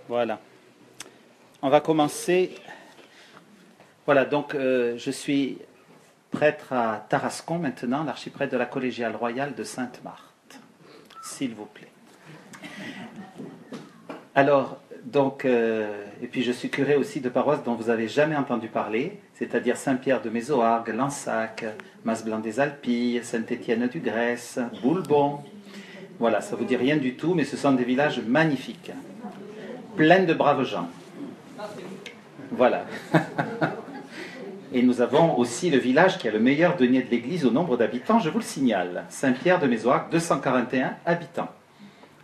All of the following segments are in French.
Voilà. On va commencer. Voilà, donc je suis prêtre à Tarascon maintenant, l'archiprêtre de la collégiale royale de Sainte-Marthe. S'il vous plaît. Alors, donc, et puis je suis curé aussi de paroisses dont vous n'avez jamais entendu parler, c'est-à-dire Saint-Pierre de Mézoargues, Lansac, Mas-Blanc des Alpilles, Saint-Étienne du Grèce, Boulbon. Voilà, ça ne vous dit rien du tout, mais ce sont des villages magnifiques, pleins de braves gens. Voilà. Et nous avons aussi le village qui a le meilleur denier de l'église au nombre d'habitants, je vous le signale. Saint-Pierre de Mézoargues, 241 habitants.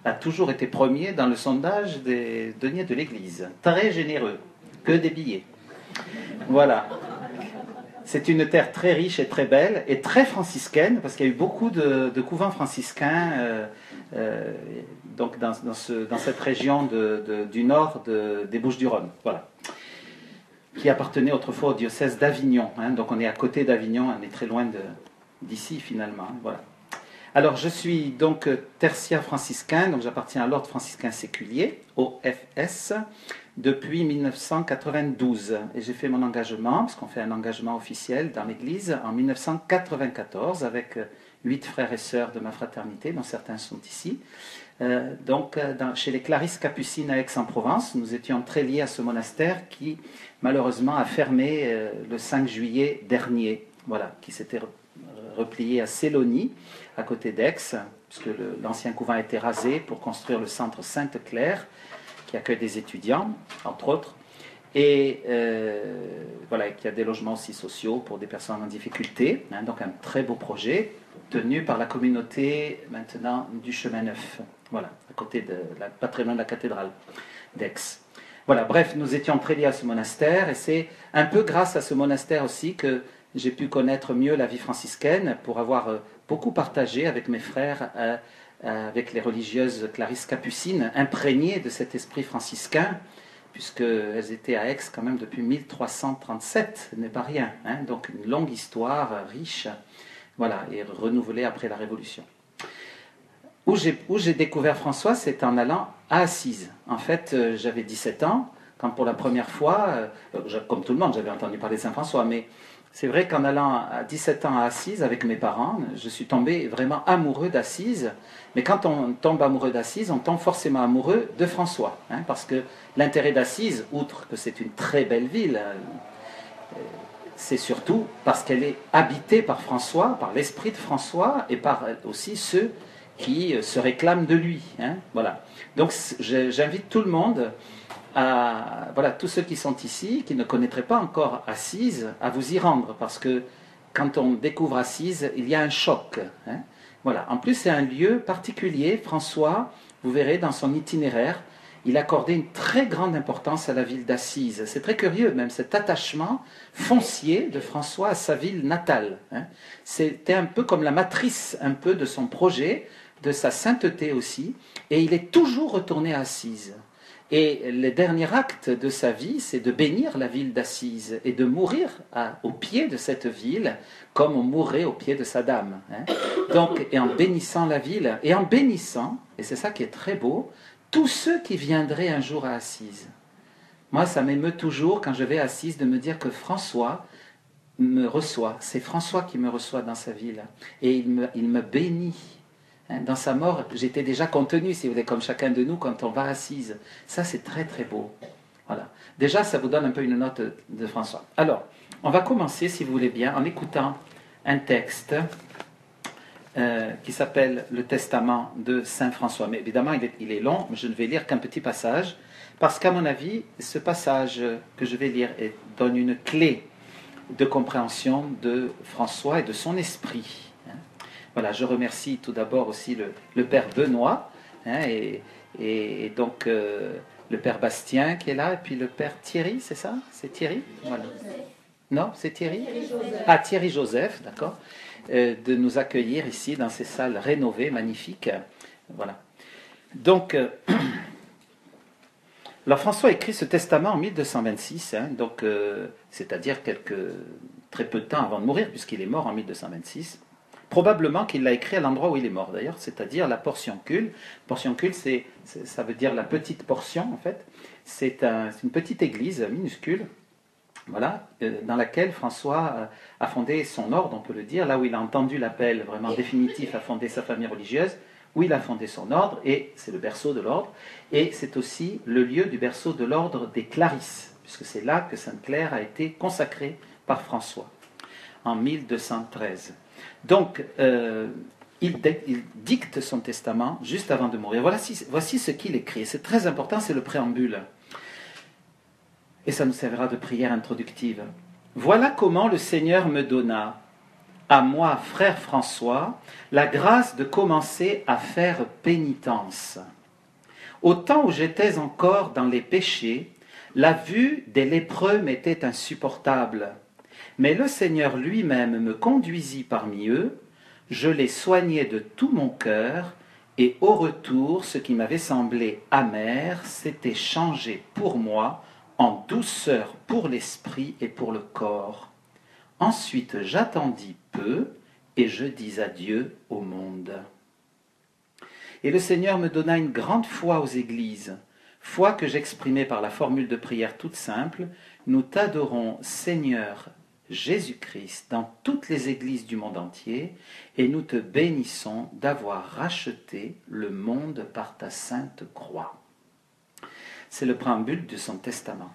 A toujours été premier dans le sondage des deniers de l'église. Très généreux, que des billets. Voilà. C'est une terre très riche et très belle, et très franciscaine, parce qu'il y a eu beaucoup de couvents franciscains donc dans cette région du nord des Bouches-du-Rhône. Voilà. Qui appartenait autrefois au diocèse d'Avignon. Hein, donc on est à côté d'Avignon, on est très loin d'ici finalement. Hein, voilà. Alors je suis donc tertiaire franciscain, donc j'appartiens à l'ordre franciscain séculier, OFS, depuis 1992. Et j'ai fait mon engagement, parce qu'on fait un engagement officiel dans l'Église, en 1994, avec 8 frères et sœurs de ma fraternité, dont certains sont ici. Chez les Clarisses Capucines à Aix-en-Provence, nous étions très liés à ce monastère qui, malheureusement, a fermé le 5 juillet dernier, voilà, qui s'était replié à Sélonie, à côté d'Aix, puisque l'ancien couvent a été rasé pour construire le centre Sainte-Claire, qui accueille des étudiants, entre autres, et voilà, qui a des logements aussi sociaux pour des personnes en difficulté, hein, donc un très beau projet, tenu par la communauté maintenant du Chemin Neuf, voilà, à côté de la patrimoine de la cathédrale d'Aix. Voilà, bref, nous étions très liés à ce monastère, et c'est un peu grâce à ce monastère aussi que j'ai pu connaître mieux la vie franciscaine, pour avoir beaucoup partagé avec mes frères, avec les religieuses Clarisses Capucines, imprégnées de cet esprit franciscain, puisqu'elles étaient à Aix quand même depuis 1337, ce n'est pas rien, hein, donc une longue histoire riche, voilà, et renouvelée après la Révolution. Où j'ai découvert François, c'est en allant à Assise. En fait, j'avais 17 ans, quand pour la première fois, comme tout le monde, j'avais entendu parler de Saint-François, mais c'est vrai qu'en allant à 17 ans à Assise avec mes parents, je suis tombé vraiment amoureux d'Assise. Mais quand on tombe amoureux d'Assise, on tombe forcément amoureux de François. Hein, parce que l'intérêt d'Assise, outre que c'est une très belle ville, c'est surtout parce qu'elle est habitée par François, par l'esprit de François, et par aussi ceux qui se réclament de lui. Hein, voilà. Donc j'invite tout le monde, voilà, tous ceux qui sont ici, qui ne connaîtraient pas encore Assise, à vous y rendre, parce que quand on découvre Assise, il y a un choc. Hein. Voilà. En plus, c'est un lieu particulier. François, vous verrez dans son itinéraire, il accordait une très grande importance à la ville d'Assise. C'est très curieux, même cet attachement foncier de François à sa ville natale. Hein. C'était un peu comme la matrice un peu de son projet, de sa sainteté aussi, et il est toujours retourné à Assise. Et le dernier acte de sa vie, c'est de bénir la ville d'Assise et de mourir au pied de cette ville, comme on mourrait au pied de sa dame. Hein. Donc, et en bénissant la ville, et en bénissant, et c'est ça qui est très beau, tous ceux qui viendraient un jour à Assise. Moi, ça m'émeut toujours, quand je vais à Assise, de me dire que François me reçoit. C'est François qui me reçoit dans sa ville. Et il me bénit. Dans sa mort, j'étais déjà contenu, si vous voulez, comme chacun de nous quand on va à Assise. Ça, c'est très très beau. Voilà. Déjà, ça vous donne un peu une note de François. Alors, on va commencer, si vous voulez bien, en écoutant un texte qui s'appelle le Testament de Saint François. Mais évidemment, il est long, mais je ne vais lire qu'un petit passage, parce qu'à mon avis, ce passage que je vais lire donne une clé de compréhension de François et de son esprit. Voilà, je remercie tout d'abord aussi le Père Benoît, hein, et donc le Père Bastien qui est là, et puis le Père Thierry, c'est ça? C'est Thierry? Voilà. Non, c'est Thierry? Ah, Thierry Joseph, d'accord, de nous accueillir ici dans ces salles rénovées, magnifiques. Voilà. Donc, alors François écrit ce testament en 1226, hein, donc, c'est-à-dire très peu de temps avant de mourir, puisqu'il est mort en 1226. Probablement qu'il l'a écrit à l'endroit où il est mort, d'ailleurs, c'est-à-dire la portioncule. Portioncule, ça veut dire la petite portion, en fait. C'est une petite église minuscule, voilà, dans laquelle François a fondé son ordre, on peut le dire, là où il a entendu l'appel vraiment définitif à fonder sa famille religieuse, où il a fondé son ordre, et c'est le berceau de l'ordre, et c'est aussi le lieu du berceau de l'ordre des Clarisses, puisque c'est là que Sainte-Claire a été consacrée par François, en 1213. Donc, il dicte son testament juste avant de mourir. Voici ce qu'il écrit. C'est très important, c'est le préambule. Et ça nous servira de prière introductive. Voilà comment le Seigneur me donna, à moi, frère François, la grâce de commencer à faire pénitence. Au temps où j'étais encore dans les péchés, la vue des lépreux m'était insupportable. Mais le Seigneur lui-même me conduisit parmi eux, je les soignai de tout mon cœur, et au retour, ce qui m'avait semblé amer s'était changé pour moi en douceur pour l'esprit et pour le corps. Ensuite j'attendis peu, et je dis adieu au monde. Et le Seigneur me donna une grande foi aux églises, foi que j'exprimais par la formule de prière toute simple, nous t'adorons Seigneur Jésus-Christ dans toutes les églises du monde entier, et nous te bénissons d'avoir racheté le monde par ta sainte croix. C'est le préambule de son testament.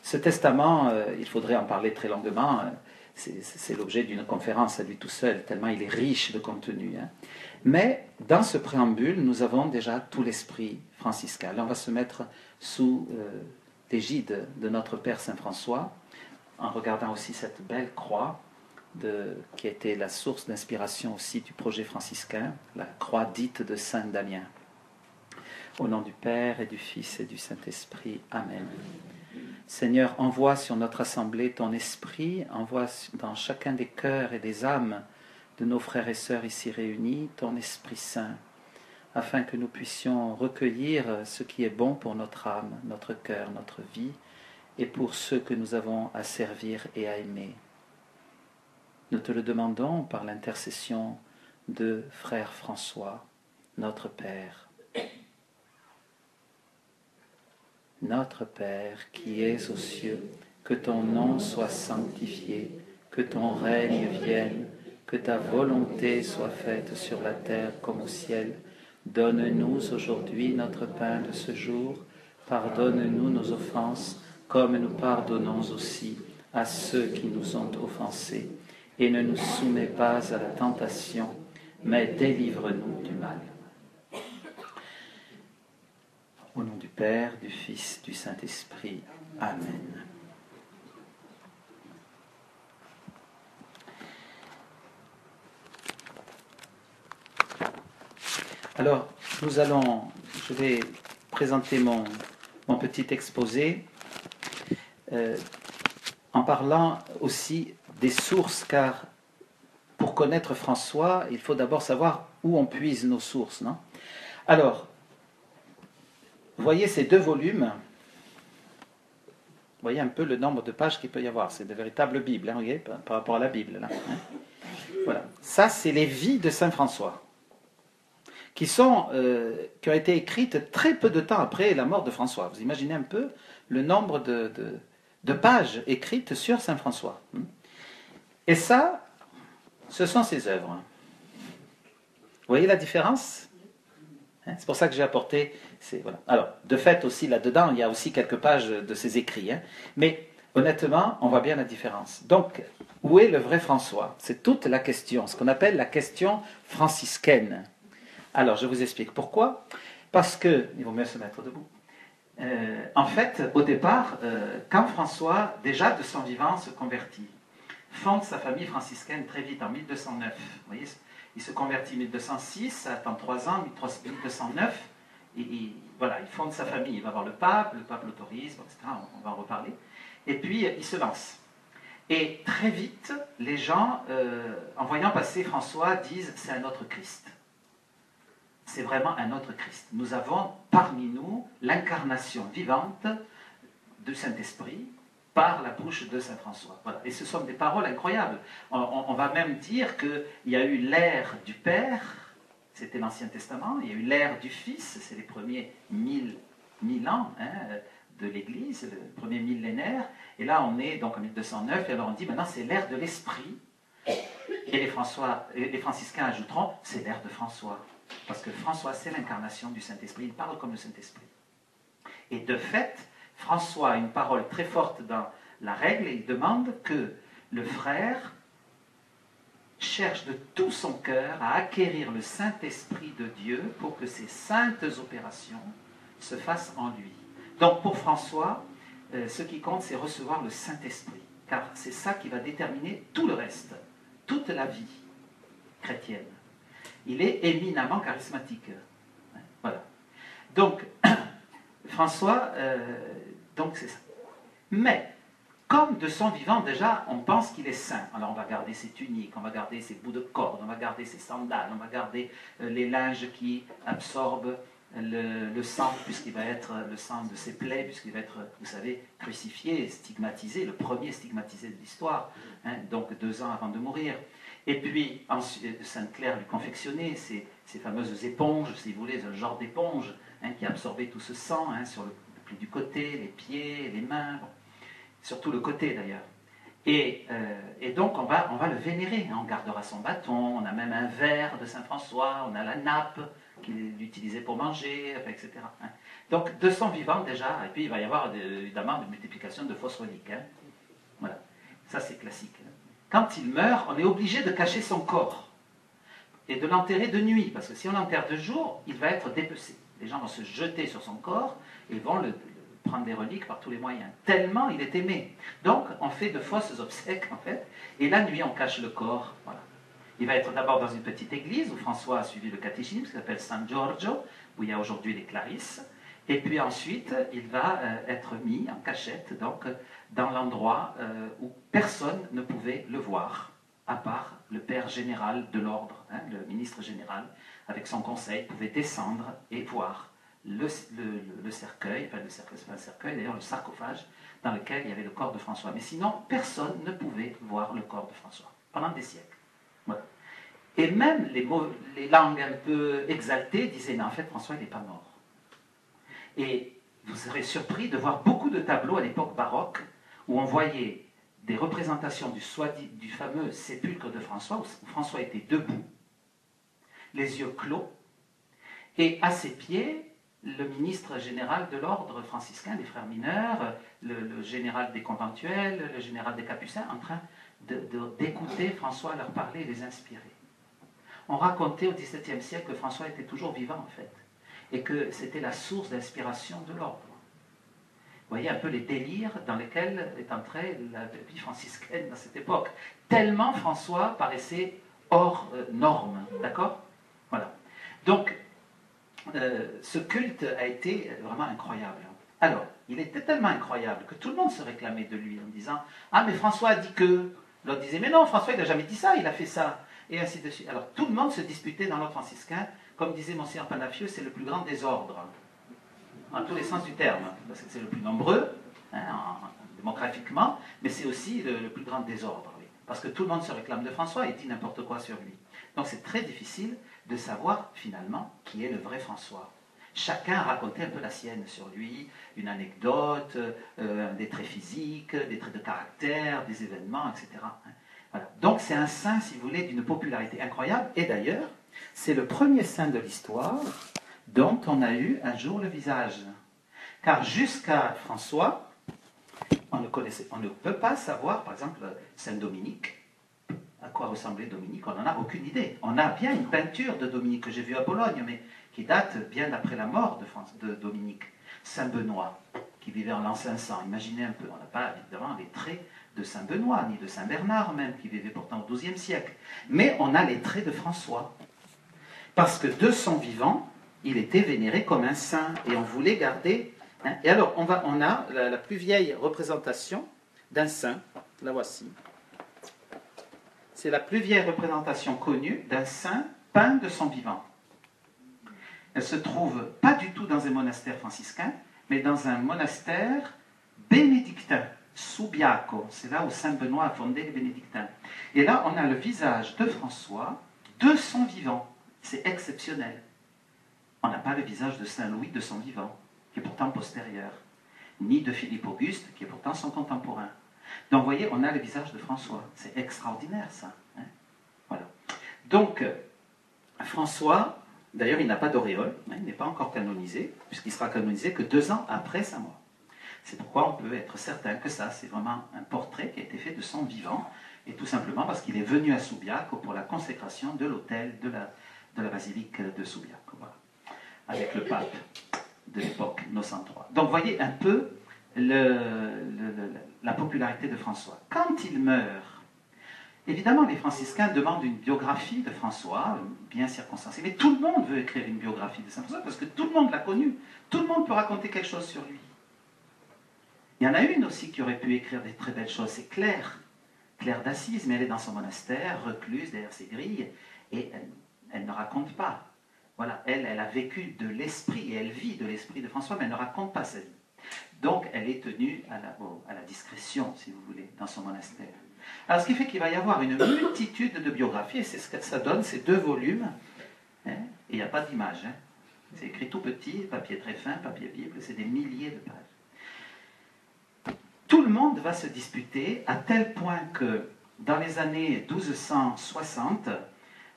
Ce testament, il faudrait en parler très longuement, c'est l'objet d'une conférence à lui tout seul, tellement il est riche de contenu. Mais dans ce préambule, nous avons déjà tout l'esprit franciscain. Là, on va se mettre sous l'égide de notre Père Saint François, en regardant aussi cette belle croix qui a été la source d'inspiration aussi du projet franciscain, la croix dite de Saint Damien. Au nom du Père et du Fils et du Saint-Esprit. Amen. Seigneur, envoie sur notre assemblée ton esprit, envoie dans chacun des cœurs et des âmes de nos frères et sœurs ici réunis ton Esprit Saint, afin que nous puissions recueillir ce qui est bon pour notre âme, notre cœur, notre vie, et pour ceux que nous avons à servir et à aimer. Nous te le demandons par l'intercession de frère François, notre Père. Notre Père qui es aux cieux, que ton nom soit sanctifié, que ton règne vienne, que ta volonté soit faite sur la terre comme au ciel. Donne-nous aujourd'hui notre pain de ce jour. Pardonne-nous nos offenses, comme nous pardonnons aussi à ceux qui nous ont offensés. Et ne nous soumets pas à la tentation, mais délivre-nous du mal. Au nom du Père, du Fils, du Saint-Esprit. Amen. Alors, je vais présenter mon petit exposé en parlant aussi des sources, car pour connaître François, il faut d'abord savoir où on puise nos sources, non? Alors, vous voyez ces deux volumes, vous voyez un peu le nombre de pages qu'il peut y avoir, c'est de véritables Bibles, vous voyez, par rapport à la Bible. Là, Voilà. Ça, c'est les vies de Saint François, qui ont été écrites très peu de temps après la mort de François. Vous imaginez un peu le nombre de pages écrites sur Saint François. Et ça, ce sont ses œuvres. Vous voyez la différence? C'est pour ça que j'ai apporté... Voilà. Alors, de fait, aussi là-dedans, il y a aussi quelques pages de ses écrits. Mais honnêtement, on voit bien la différence. Donc, où est le vrai François? C'est toute la question, ce qu'on appelle la question franciscaine. Alors, je vous explique pourquoi. Parce que, il vaut mieux se mettre debout. En fait, au départ, quand François, déjà de son vivant, se convertit, fonde sa famille franciscaine très vite, en 1209. Vous voyez, il se convertit en 1206, ça attend 3 ans, 1209, et voilà, il fonde sa famille, il va voir le pape l'autorise, etc., on va en reparler, et puis il se lance. Et très vite, les gens, en voyant passer François, disent « c'est un autre Christ ». C'est vraiment un autre Christ. Nous avons parmi nous l'incarnation vivante du Saint-Esprit, par la bouche de saint François. Voilà. Et ce sont des paroles incroyables. On va même dire qu'il y a eu l'ère du Père, c'était l'Ancien Testament, il y a eu l'ère du Fils, c'est les premiers 1000 ans de l'Église, le premier millénaire, et là on est donc en 1209, et alors on dit maintenant c'est l'ère de l'Esprit, et les franciscains ajouteront c'est l'ère de François, parce que François c'est l'incarnation du Saint-Esprit, il parle comme le Saint-Esprit. Et de fait, François a une parole très forte dans la règle, et il demande que le frère cherche de tout son cœur à acquérir le Saint-Esprit de Dieu pour que ses saintes opérations se fassent en lui. Donc pour François, ce qui compte, c'est recevoir le Saint-Esprit, car c'est ça qui va déterminer tout le reste, toute la vie chrétienne. Il est éminemment charismatique. Voilà. Donc, François, donc c'est ça. Mais, comme de son vivant, déjà, on pense qu'il est saint. Alors on va garder ses tuniques, on va garder ses bouts de corde, on va garder ses sandales, on va garder les linges qui absorbent le sang, puisqu'il va être le sang de ses plaies, puisqu'il va être, vous savez, crucifié, stigmatisé, le premier stigmatisé de l'histoire, hein, donc 2 ans avant de mourir. Et puis, Sainte Claire lui confectionnait ces fameuses éponges, si vous voulez, un genre d'éponge hein, qui absorbait tout ce sang hein, sur le pli du côté, les pieds, les mains, bon, surtout le côté d'ailleurs. Et donc on va le vénérer, hein, on gardera son bâton, on a même un verre de Saint François, on a la nappe qu'il utilisait pour manger, etc. Hein. Donc de son vivant déjà, et puis il va y avoir évidemment de multiplication de fausses reliques. Hein. Voilà, ça c'est classique. Hein. Quand il meurt, on est obligé de cacher son corps et de l'enterrer de nuit, parce que si on l'enterre de jour, il va être dépecé. Les gens vont se jeter sur son corps et vont prendre des reliques par tous les moyens, tellement il est aimé. Donc, on fait de fausses obsèques, en fait, et la nuit, on cache le corps. Voilà. Il va être d'abord dans une petite église où François a suivi le catéchisme, qui s'appelle San Giorgio, où il y a aujourd'hui les Clarisses, et puis ensuite, il va être mis en cachette, donc, dans l'endroit où personne ne pouvait le voir, à part le père général de l'ordre, hein, le ministre général, avec son conseil, pouvait descendre et voir le cercueil, enfin le cercueil, c'est pas un cercueil, d'ailleurs le sarcophage, dans lequel il y avait le corps de François. Mais sinon, personne ne pouvait voir le corps de François, pendant des siècles. Voilà. Et même les langues un peu exaltées disaient, mais en fait, François, il n'est pas mort. Et vous serez surpris de voir beaucoup de tableaux à l'époque baroque, où on voyait des représentations du fameux sépulcre de François, où François était debout, les yeux clos, et à ses pieds, le ministre général de l'ordre franciscain, des frères mineurs, le général des conventuels, le général des capucins, en train d'écouter François leur parler et les inspirer. On racontait au XVIIe siècle que François était toujours vivant, en fait, et que c'était la source d'inspiration de l'ordre. Vous voyez un peu les délires dans lesquels est entrée la vie franciscaine dans cette époque. Tellement François paraissait hors norme, d'accord? Voilà. Donc, ce culte a été vraiment incroyable. Alors, il était tellement incroyable que tout le monde se réclamait de lui en disant « Ah, mais François a dit que... » L'autre disait « Mais non, François, il n'a jamais dit ça, il a fait ça. » Et ainsi de suite. Alors, tout le monde se disputait dans l'ordre franciscain. Comme disait Monseigneur Panafieux, c'est le plus grand désordre, en tous les sens du terme. Parce que c'est le plus nombreux, hein, démographiquement, mais c'est aussi le plus grand désordre. Oui. Parce que tout le monde se réclame de François et dit n'importe quoi sur lui. Donc, c'est très difficile de savoir finalement qui est le vrai François. Chacun racontait un peu la sienne sur lui, une anecdote, des traits physiques, des traits de caractère, des événements, etc. Voilà. Donc c'est un saint, si vous voulez, d'une popularité incroyable, et d'ailleurs, c'est le premier saint de l'histoire dont on a eu un jour le visage. Car jusqu'à François, on ne peut pas savoir, par exemple, Saint Dominique, à quoi ressemblait Dominique, on n'en a aucune idée. On a bien une peinture de Dominique que j'ai vue à Bologne, mais qui date bien après la mort de Dominique. Saint Benoît, qui vivait en l'an 500, imaginez un peu, on n'a pas évidemment les traits de Saint Benoît, ni de Saint Bernard même, qui vivait pourtant au XIIe siècle. Mais on a les traits de François. Parce que de son vivant, il était vénéré comme un saint, et on voulait garder... Hein. Et alors, on a la plus vieille représentation d'un saint, la voici. C'est la plus vieille représentation connue d'un saint peint de son vivant. Elle se trouve pas du tout dans un monastère franciscain, mais dans un monastère bénédictin. Subiaco, c'est là où Saint Benoît a fondé les bénédictins. Et là, on a le visage de François, de son vivant. C'est exceptionnel. On n'a pas le visage de Saint Louis de son vivant, qui est pourtant postérieur, ni de Philippe Auguste, qui est pourtant son contemporain. Donc, vous voyez, on a le visage de François. C'est extraordinaire, ça. Hein. Voilà. Donc, François, d'ailleurs, il n'a pas d'auréole, hein, il n'est pas encore canonisé, puisqu'il sera canonisé que 2 ans après sa mort. C'est pourquoi on peut être certain que ça, c'est vraiment un portrait qui a été fait de son vivant, et tout simplement parce qu'il est venu à Subiaco pour la consécration de l'autel de la basilique de Subiaco, voilà, avec le pape de l'époque, Innocent III. Donc, vous voyez un peu la popularité de François. Quand il meurt, évidemment, les franciscains demandent une biographie de François, bien circonstanciée, mais tout le monde veut écrire une biographie de Saint François, parce que tout le monde l'a connu, tout le monde peut raconter quelque chose sur lui. Il y en a une aussi qui aurait pu écrire des très belles choses, c'est Claire. Claire d'Assise, mais elle est dans son monastère, recluse derrière ses grilles, et elle ne raconte pas. Voilà, elle a vécu de l'esprit, et elle vit de l'esprit de François, mais elle ne raconte pas sa vie. Donc, elle est tenue à la discrétion, si vous voulez, dans son monastère. Alors, ce qui fait qu'il va y avoir une multitude de biographies, et c'est ce que ça donne, ces 2 volumes, hein, et il n'y a pas d'image. Hein. C'est écrit tout petit, papier très fin, papier Bible, c'est des milliers de pages. Tout le monde va se disputer, à tel point que, dans les années 1260,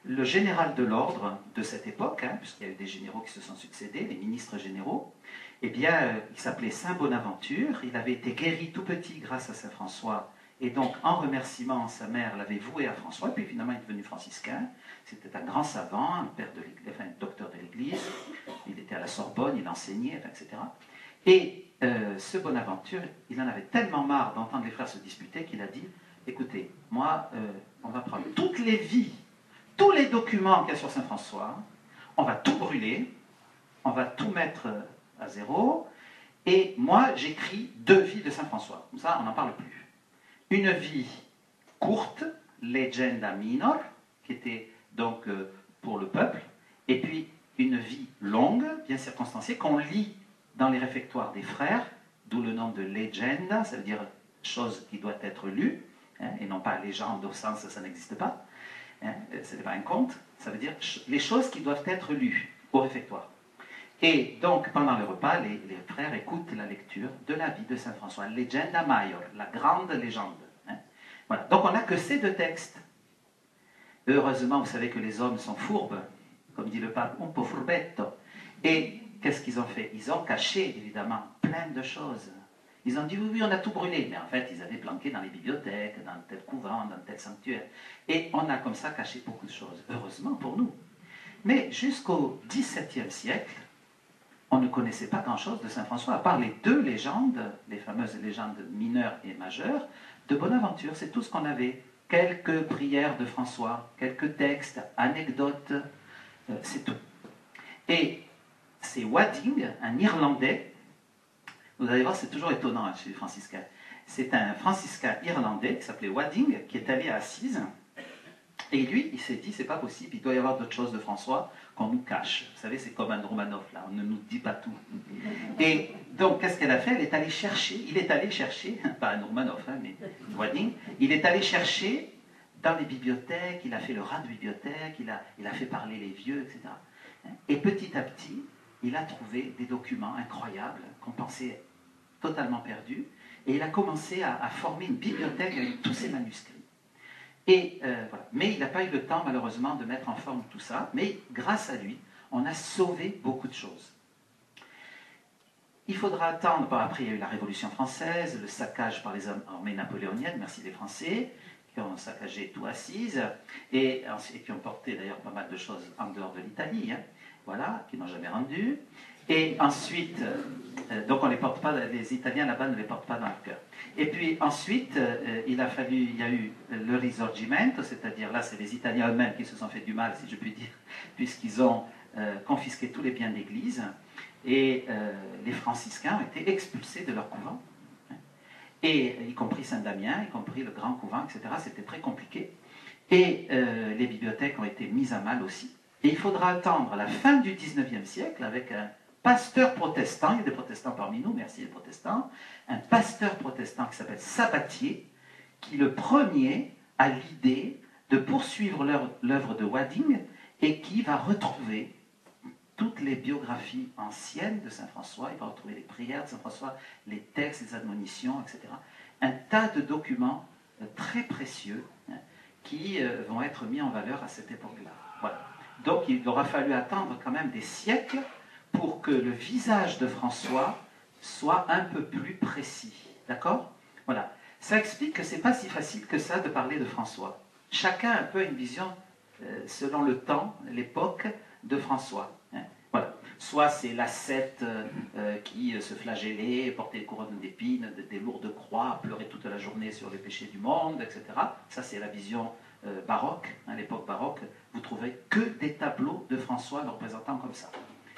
le général de l'ordre de cette époque, hein, puisqu'il y a eu des généraux qui se sont succédés, les ministres généraux, eh bien, il s'appelait Saint Bonaventure, il avait été guéri tout petit grâce à Saint François, et donc, en remerciement, sa mère l'avait voué à François, puis finalement il est devenu franciscain. C'était un grand savant, un docteur de l'Église, il était à la Sorbonne, il enseignait, etc. Et ce Bonaventure, il en avait tellement marre d'entendre les frères se disputer qu'il a dit, écoutez, moi, on va prendre toutes les vies, tous les documents qu'il y a sur Saint François, on va tout brûler, on va tout mettre à zéro, et moi, j'écris 2 vies de Saint François. Comme ça, on n'en parle plus. Une vie courte, Legenda Minor, qui était donc pour le peuple, et puis une vie longue, bien circonstanciée, qu'on lit dans les réfectoires des frères, d'où le nom de Legenda, ça veut dire chose qui doit être lue, hein, et non pas légende au sens ça n'existe pas, hein, ce n'est pas un conte, ça veut dire les choses qui doivent être lues au réfectoire. Et donc, pendant le repas, les frères écoutent la lecture de la vie de Saint François, Legenda Maior, la grande légende. Hein. Voilà. Donc, on n'a que ces 2 textes. Heureusement, vous savez que les hommes sont fourbes, comme dit le pape, un po' furbetto. Et qu'est-ce qu'ils ont fait? Ils ont caché, évidemment, plein de choses. Ils ont dit, oui, on a tout brûlé. Mais en fait, ils avaient planqué dans les bibliothèques, dans tel couvent, dans tel sanctuaire. Et on a comme ça caché beaucoup de choses. Heureusement pour nous. Mais jusqu'au XVIIe siècle, on ne connaissait pas grand-chose de Saint François, à part les 2 légendes, les fameuses légendes mineures et majeures, de Bonaventure. C'est tout ce qu'on avait. Quelques prières de François, quelques textes, anecdotes, c'est tout. Et c'est Wadding, un Irlandais, vous allez voir, c'est toujours étonnant hein, chez les franciscains. C'est un franciscain irlandais qui s'appelait Wadding, qui est allé à Assise, et lui, il s'est dit, c'est pas possible, il doit y avoir d'autres choses de François qu'on nous cache. Vous savez, c'est comme un Romanov, là, on ne nous dit pas tout. Et donc, qu'est-ce qu'elle a fait? Il est allé chercher, pas un Romanov, hein, mais Wadding, il est allé chercher dans les bibliothèques, il a fait le rat de bibliothèque, il a fait parler les vieux, etc. Et petit à petit, il a trouvé des documents incroyables qu'on pensait totalement perdus, et il a commencé à former une bibliothèque avec tous ces manuscrits. Et voilà. Mais il n'a pas eu le temps, malheureusement, de mettre en forme tout ça. Mais grâce à lui, on a sauvé beaucoup de choses. Il faudra attendre, après il y a eu la Révolution française, le saccage par les armées napoléoniennes, merci les Français, qui ont saccagé tout Assise, et qui ont porté d'ailleurs pas mal de choses en dehors de l'Italie, hein, voilà, qui n'ont jamais rendu. Et ensuite, donc on les porte pas, les Italiens là-bas ne les portent pas dans le cœur. Et puis ensuite, il y a eu le risorgimento, c'est-à-dire là c'est les Italiens eux-mêmes qui se sont fait du mal, si je puis dire, puisqu'ils ont confisqué tous les biens d'église, et les franciscains ont été expulsés de leur couvent, hein, et y compris Saint-Damien, y compris le grand couvent, etc. C'était très compliqué. Et les bibliothèques ont été mises à mal aussi. Et il faudra attendre la fin du XIXe siècle, avec un pasteur protestant, il y a des protestants parmi nous, merci les protestants, un pasteur protestant qui s'appelle Sabatier, qui le premier a l'idée de poursuivre l'œuvre de Wadding et qui va retrouver toutes les biographies anciennes de Saint François, il va retrouver les prières de Saint François, les textes, les admonitions, etc. Un tas de documents très précieux qui vont être mis en valeur à cette époque-là. Voilà. Donc il aura fallu attendre quand même des siècles pour que le visage de François soit un peu plus précis. D'accord? Voilà. Ça explique que ce n'est pas si facile que ça de parler de François. Chacun a un peu une vision, selon le temps, l'époque, de François. Voilà. Soit c'est l'ascète qui se flagellait, portait des couronnes d'épines, des lourdes croix, pleurait toute la journée sur les péchés du monde, etc. Ça c'est la vision baroque, l'époque baroque. Vous trouverez que des tableaux de François le représentant comme ça.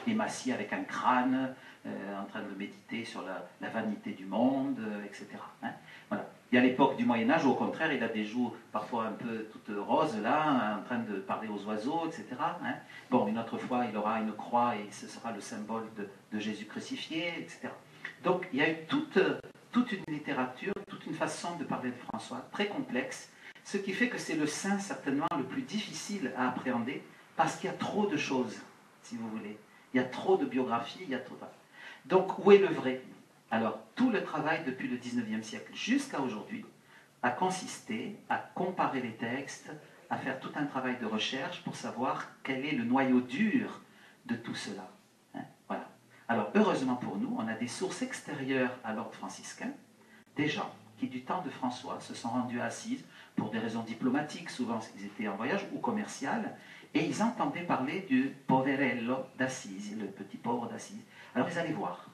Émacié avec un crâne, en train de méditer sur la vanité du monde, etc. Voilà. Il y a l'époque du Moyen-Âge où au contraire il a des joues parfois un peu toutes roses là, en train de parler aux oiseaux, etc. Bon, une autre fois il aura une croix et ce sera le symbole de Jésus crucifié, etc. Donc il y a eu toute une littérature, toute une façon de parler de François, très complexe, ce qui fait que c'est le saint certainement le plus difficile à appréhender parce qu'il y a trop de choses, si vous voulez. Il y a trop de biographies, il y a trop de... Donc où est le vrai? Alors, tout le travail depuis le 19e siècle jusqu'à aujourd'hui a consisté à comparer les textes, à faire tout un travail de recherche pour savoir quel est le noyau dur de tout cela. Voilà. Alors, heureusement pour nous, on a des sources extérieures à l'ordre franciscain, des gens qui, du temps de François, se sont rendus à Assise pour des raisons diplomatiques, souvent ils étaient en voyage, ou commerciales, et ils entendaient parler du poverello d'Assise, le petit pauvre d'Assise. Alors ils allaient voir.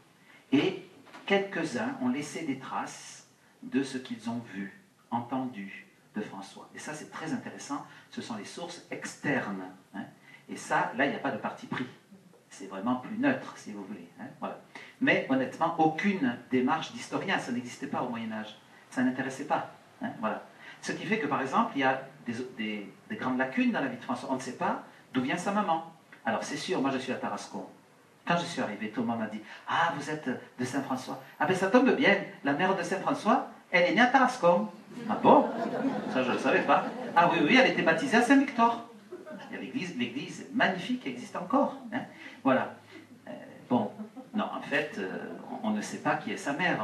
Et quelques-uns ont laissé des traces de ce qu'ils ont vu, entendu de François. Et ça, c'est très intéressant. Ce sont les sources externes. Et ça, là, il n'y a pas de parti pris. C'est vraiment plus neutre, si vous voulez. Voilà. Mais honnêtement, aucune démarche d'historien, ça n'existait pas au Moyen-Âge. Ça n'intéressait pas. Voilà. Ce qui fait que, par exemple, il y a des grandes lacunes dans la vie de François. On ne sait pas d'où vient sa maman. Alors, c'est sûr, moi, je suis à Tarascon. Quand je suis arrivé, tout le monde m'a dit « Ah, vous êtes de Saint-François. » Ah ben ça tombe bien, la mère de Saint-François, elle est née à Tarascon. Ah bon? Ça, je ne le savais pas. Ah oui, oui, elle était baptisée à Saint-Victor. L'église magnifique existe encore. Voilà. Bon, non, en fait, on ne sait pas qui est sa mère.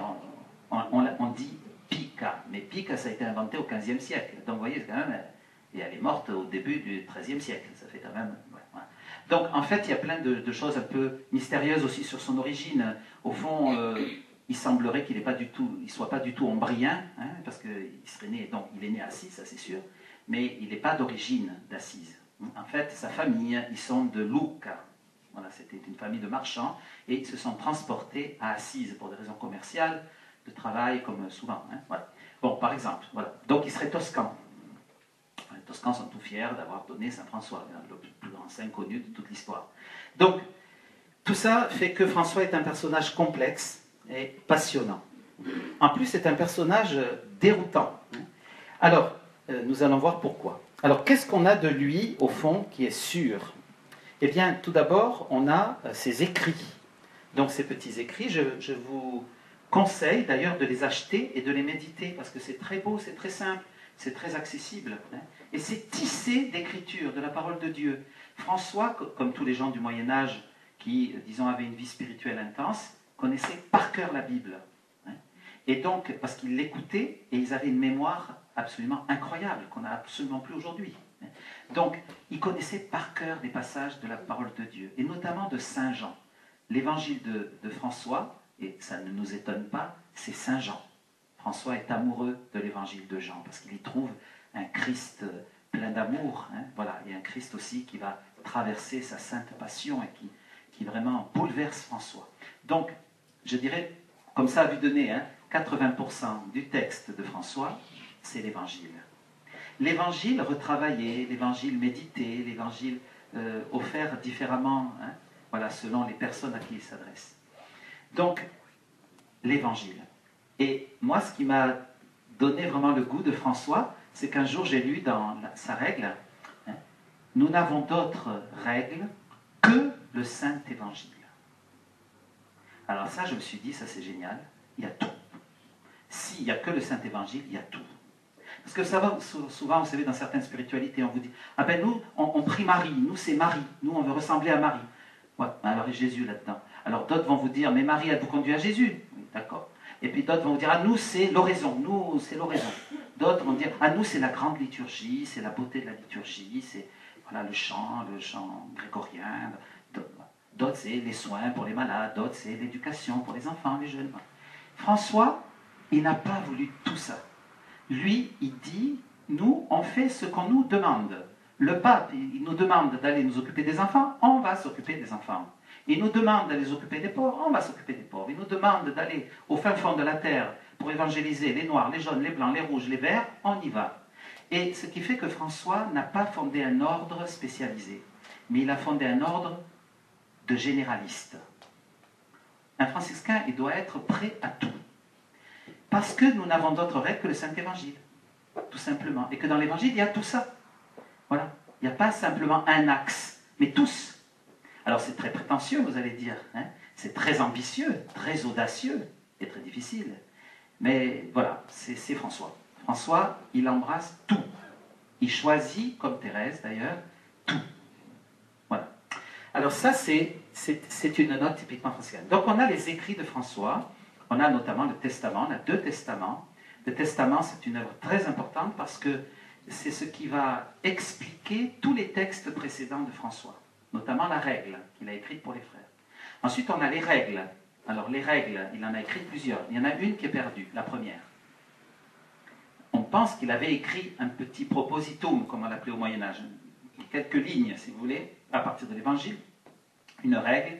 On dit Pica, mais Pica, ça a été inventé au XVe siècle. Donc, vous voyez, quand même, et elle est morte au début du XIIIe siècle. Ça fait quand même... Voilà. Donc, en fait, il y a plein de choses un peu mystérieuses aussi sur son origine. Au fond, il semblerait qu'il ne soit pas du tout ombrien, parce qu'il serait né, donc il est né à Assise, ça c'est sûr, mais il n'est pas d'origine d'Assise. En fait, sa famille, ils sont de Lucca. Voilà, c'était une famille de marchands, et ils se sont transportés à Assise pour des raisons commerciales, de travail, comme souvent. Voilà. Bon, par exemple, voilà. Donc, il serait toscan. Les Toscans sont tout fiers d'avoir donné Saint-François, le plus grand saint connu de toute l'histoire. Donc, tout ça fait que François est un personnage complexe et passionnant. En plus, c'est un personnage déroutant. Alors, nous allons voir pourquoi. Alors, qu'est-ce qu'on a de lui, au fond, qui est sûr? Eh bien, tout d'abord, on a ses écrits. Donc, ces petits écrits, je vous conseille d'ailleurs de les acheter et de les méditer, parce que c'est très beau, c'est très simple, c'est très accessible. Et c'est tissé d'écriture, de la parole de Dieu. François, comme tous les gens du Moyen-Âge qui, disons, avaient une vie spirituelle intense, connaissaient par cœur la Bible. Et donc, parce qu'ils l'écoutaient, et ils avaient une mémoire absolument incroyable, qu'on n'a absolument plus aujourd'hui. Donc, ils connaissaient par cœur des passages de la parole de Dieu, et notamment de Saint Jean. L'évangile de François, et ça ne nous étonne pas, c'est Saint Jean. François est amoureux de l'évangile de Jean, parce qu'il y trouve un Christ plein d'amour, voilà, et un Christ aussi qui va traverser sa sainte passion et qui vraiment bouleverse François. Donc, je dirais, comme ça à vue de nez, 80% du texte de François, c'est l'évangile. L'évangile retravaillé, l'évangile médité, l'évangile offert différemment, voilà, selon les personnes à qui il s'adresse. Donc, l'évangile. Et moi, ce qui m'a donné vraiment le goût de François, c'est qu'un jour j'ai lu dans sa règle, nous n'avons d'autre règle que le Saint Évangile. ça, je me suis dit, ça c'est génial, il y a tout. S'il n'y a que le Saint-Évangile, il y a tout. Parce que ça va, souvent, vous savez, dans certaines spiritualités, on vous dit, ah ben nous, on prie Marie, nous c'est Marie, nous on veut ressembler à Marie. Ouais, alors il y a Jésus là-dedans. Alors d'autres vont vous dire, mais Marie, elle vous conduit à Jésus. Oui, d'accord. Et puis d'autres vont vous dire, ah nous c'est l'oraison, nous c'est l'oraison. D'autres vont dire, ah nous c'est la grande liturgie, c'est la beauté de la liturgie, c'est voilà, le chant grégorien. D'autres c'est les soins pour les malades, d'autres c'est l'éducation pour les enfants, les jeunes. François, il n'a pas voulu tout ça. Lui, il dit, nous, on fait ce qu'on nous demande. Le pape, il nous demande d'aller nous occuper des enfants, on va s'occuper des enfants. Il nous demande d'aller s'occuper des pauvres, on va s'occuper des pauvres. Il nous demande d'aller au fin fond de la terre pour évangéliser les noirs, les jaunes, les blancs, les rouges, les verts, on y va. Et ce qui fait que François n'a pas fondé un ordre spécialisé, mais il a fondé un ordre de généralistes. Un franciscain, il doit être prêt à tout. Parce que nous n'avons d'autre règle que le Saint-Évangile, tout simplement. Et que dans l'Évangile, il y a tout ça. Voilà. Il n'y a pas simplement un axe, mais tous. Alors c'est très prétentieux, vous allez dire. Hein, c'est très ambitieux, très audacieux et très difficile. Mais voilà, c'est François. François, il embrasse tout. Il choisit, comme Thérèse d'ailleurs, tout. Voilà. Alors ça, c'est une note typiquement franciscaine. Donc on a les écrits de François. On a notamment le Testament, on a 2 testaments. Le Testament, c'est une œuvre très importante parce que c'est ce qui va expliquer tous les textes précédents de François, notamment la règle qu'il a écrite pour les frères. Ensuite, on a les règles. Alors, les règles, il en a écrit plusieurs. Il y en a une qui est perdue, la première. On pense qu'il avait écrit un petit propositum, comme on l'appelait au Moyen-Âge, quelques lignes, si vous voulez, à partir de l'Évangile, une règle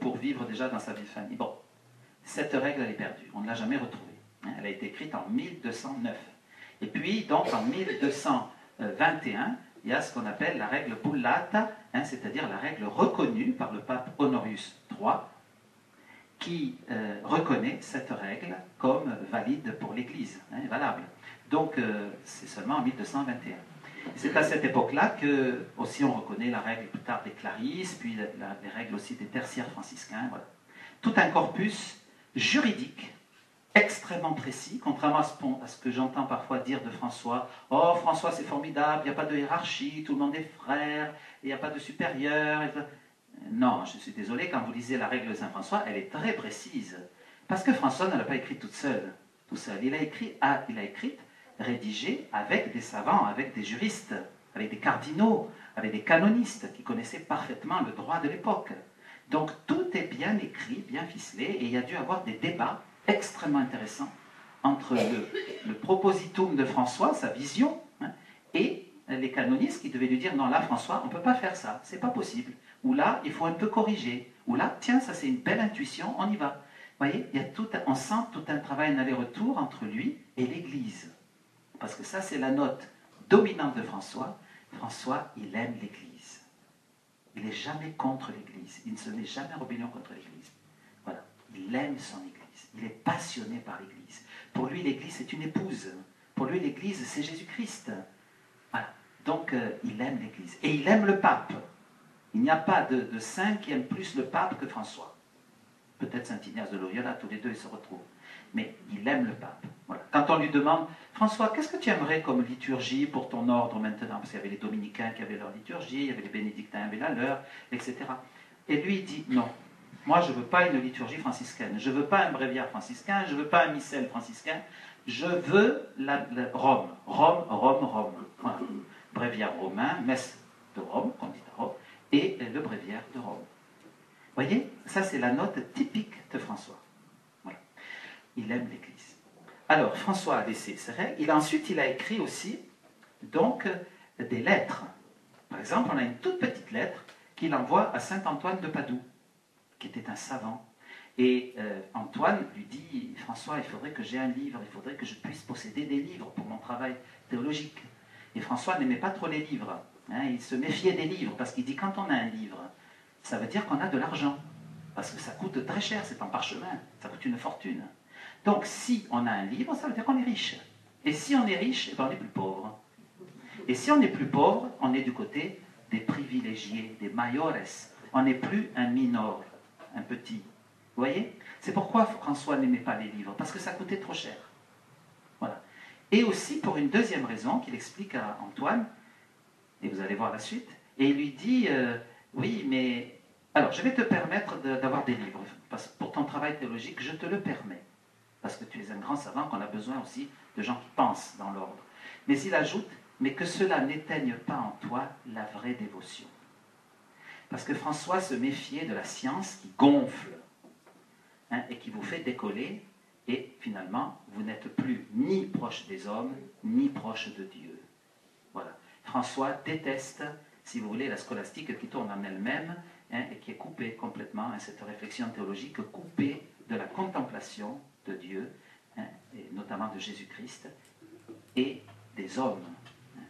pour vivre déjà dans sa vie de famille. Bon. Cette règle, elle est perdue. On ne l'a jamais retrouvée. Elle a été écrite en 1209. Et puis, donc, en 1221, il y a ce qu'on appelle la règle bullata, c'est-à-dire la règle reconnue par le pape Honorius III, qui reconnaît cette règle comme valide pour l'Église, valable. Donc, c'est seulement en 1221. C'est à cette époque-là que, aussi, on reconnaît la règle plus tard des Clarisses, puis les règles aussi des tertiaires franciscains. Voilà. Tout un corpus juridique extrêmement précis, contrairement à ce que j'entends parfois dire de François. Oh, François, c'est formidable, il n'y a pas de hiérarchie, tout le monde est frère, il n'y a pas de supérieur. Non, je suis désolé, quand vous lisez la règle de Saint François, elle est très précise. Parce que François ne l'a pas écrite tout seul. Il a écrit, rédigé avec des savants, avec des juristes, avec des cardinaux, avec des canonistes qui connaissaient parfaitement le droit de l'époque. Donc tout est bien écrit, bien ficelé, et il y a dû avoir des débats extrêmement intéressants entre le propositum de François, sa vision, et les canonistes qui devaient lui dire non, là François, on ne peut pas faire ça, c'est pas possible. Ou là, il faut un peu corriger. Ou là, tiens, ça c'est une belle intuition, on y va. Vous voyez, on sent tout un travail, un aller-retour entre lui et l'Église. Parce que ça, c'est la note dominante de François. François, il aime l'Église. Il n'est jamais contre l'Église. Il ne se met jamais en rébellion contre l'Église. Voilà. Il aime son Église. Il est passionné par l'Église. Pour lui, l'Église, c'est une épouse. Pour lui, l'Église, c'est Jésus-Christ. Voilà. Donc, il aime l'Église. Et il aime le pape. Il n'y a pas de saint qui aime plus le pape que François. Peut-être Saint Ignace de Loyola, tous les deux, ils se retrouvent. Mais il aime le pape. Voilà. Quand on lui demande, François, qu'est-ce que tu aimerais comme liturgie pour ton ordre maintenant? Parce qu'il y avait les dominicains qui avaient leur liturgie, il y avait les bénédictins qui avaient la leur, etc. Et lui, il dit, non, moi je ne veux pas une liturgie franciscaine, je ne veux pas un bréviaire franciscain, je ne veux pas un missel franciscain, je veux Rome. Rome. Voilà. Bréviaire romain, messe de Rome, comme dit à Rome, et le bréviaire de Rome. Vous voyez, ça c'est la note typique de François. Voilà. Il aime l'Église. Alors, François a laissé ses règles. Ensuite, il a écrit aussi, donc, des lettres. Par exemple, on a une toute petite lettre qu'il envoie à saint Antoine de Padoue, qui était un savant. Et Antoine lui dit, François, il faudrait que j'ai un livre, il faudrait que je puisse posséder des livres pour mon travail théologique. Et François n'aimait pas trop les livres. Il se méfiait des livres, parce qu'il dit, quand on a un livre, ça veut dire qu'on a de l'argent. Parce que ça coûte très cher, c'est en parchemin, ça coûte une fortune. Donc si on a un livre, ça veut dire qu'on est riche. Et si on est riche, on est plus pauvre. Et si on est plus pauvre, on est du côté des privilégiés, des mayores. On n'est plus un minor, un petit. Vous voyez? C'est pourquoi François n'aimait pas les livres, parce que ça coûtait trop cher. Voilà. Et aussi pour une deuxième raison qu'il explique à Antoine, et vous allez voir la suite, et il lui dit, oui, mais alors je vais te permettre d'avoir des livres, parce que pour ton travail théologique, je te le permets, parce que tu es un grand savant, qu'on a besoin aussi de gens qui pensent dans l'ordre. Mais il ajoute, mais que cela n'éteigne pas en toi la vraie dévotion. Parce que François se méfiait de la science qui gonfle, hein, et qui vous fait décoller, et finalement, vous n'êtes plus ni proche des hommes, ni proche de Dieu. Voilà. François déteste, si vous voulez, la scolastique qui tourne en elle-même, hein, et qui est coupée complètement, hein, cette réflexion théologique coupée de la contemplation de Dieu, hein, et notamment de Jésus-Christ, et des hommes.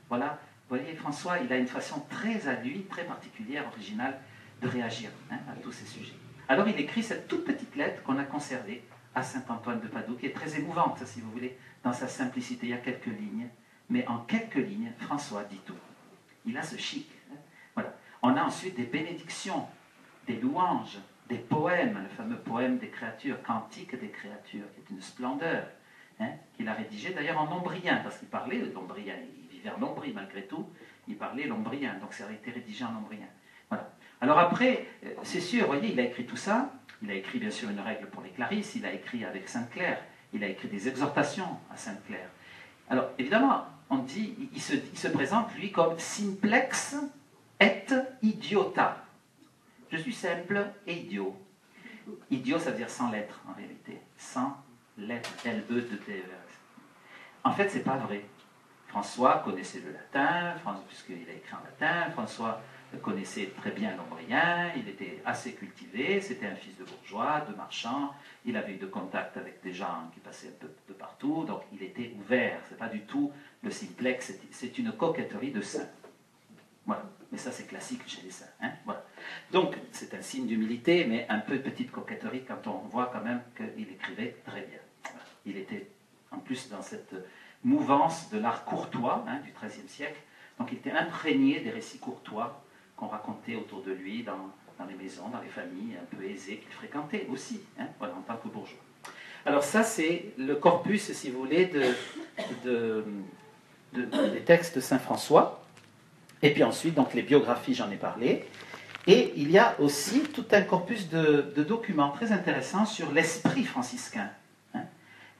Voilà. Vous voyez, François, il a une façon très à lui, très particulière, originale, de réagir, hein, à tous ces sujets. Alors il écrit cette toute petite lettre qu'on a conservée à saint Antoine de Padoue, qui est très émouvante, si vous voulez, dans sa simplicité. Il y a quelques lignes, mais en quelques lignes, François dit tout. Il a ce chic. Hein. Voilà. On a ensuite des bénédictions, des louanges, des poèmes, le fameux poème des créatures, Cantique des créatures, qui est une splendeur, hein, qu'il a rédigé d'ailleurs en ombrien, parce qu'il parlait l'ombrien, il vivait en Ombrie malgré tout, il parlait l'ombrien, donc ça a été rédigé en ombrien. Voilà. Alors après, c'est sûr, vous voyez, il a écrit tout ça, il a écrit bien sûr une règle pour les Clarisses, il a écrit avec Sainte-Claire, il a écrit des exhortations à Sainte-Claire. Alors évidemment, on dit, il se présente lui comme simplex et idiota. Je suis simple et idiot. Idiot, ça veut dire sans lettres en réalité, sans lettres, L-E-T-E-R. En fait, c'est pas vrai. François connaissait le latin, puisqu'il a écrit en latin, François connaissait très bien l'ombrien, il était assez cultivé, c'était un fils de bourgeois, de marchand, il avait eu de contact avec des gens qui passaient un peu de partout, donc il était ouvert, c'est pas du tout le simplex, c'est une coquetterie de saint. Voilà, mais ça c'est classique chez les saints. Hein, voilà. Donc c'est un signe d'humilité, mais un peu petite coquetterie quand on voit quand même qu'il écrivait très bien. Voilà. Il était en plus dans cette mouvance de l'art courtois, hein, du XIIIe siècle, donc il était imprégné des récits courtois qu'on racontait autour de lui dans les maisons, dans les familles un peu aisées qu'il fréquentait aussi, hein, voilà, en tant que bourgeois. Alors ça, c'est le corpus, si vous voulez, des textes de saint François. Et puis ensuite, donc les biographies, j'en ai parlé. Et il y a aussi tout un corpus de documents très intéressants sur l'esprit franciscain. Hein.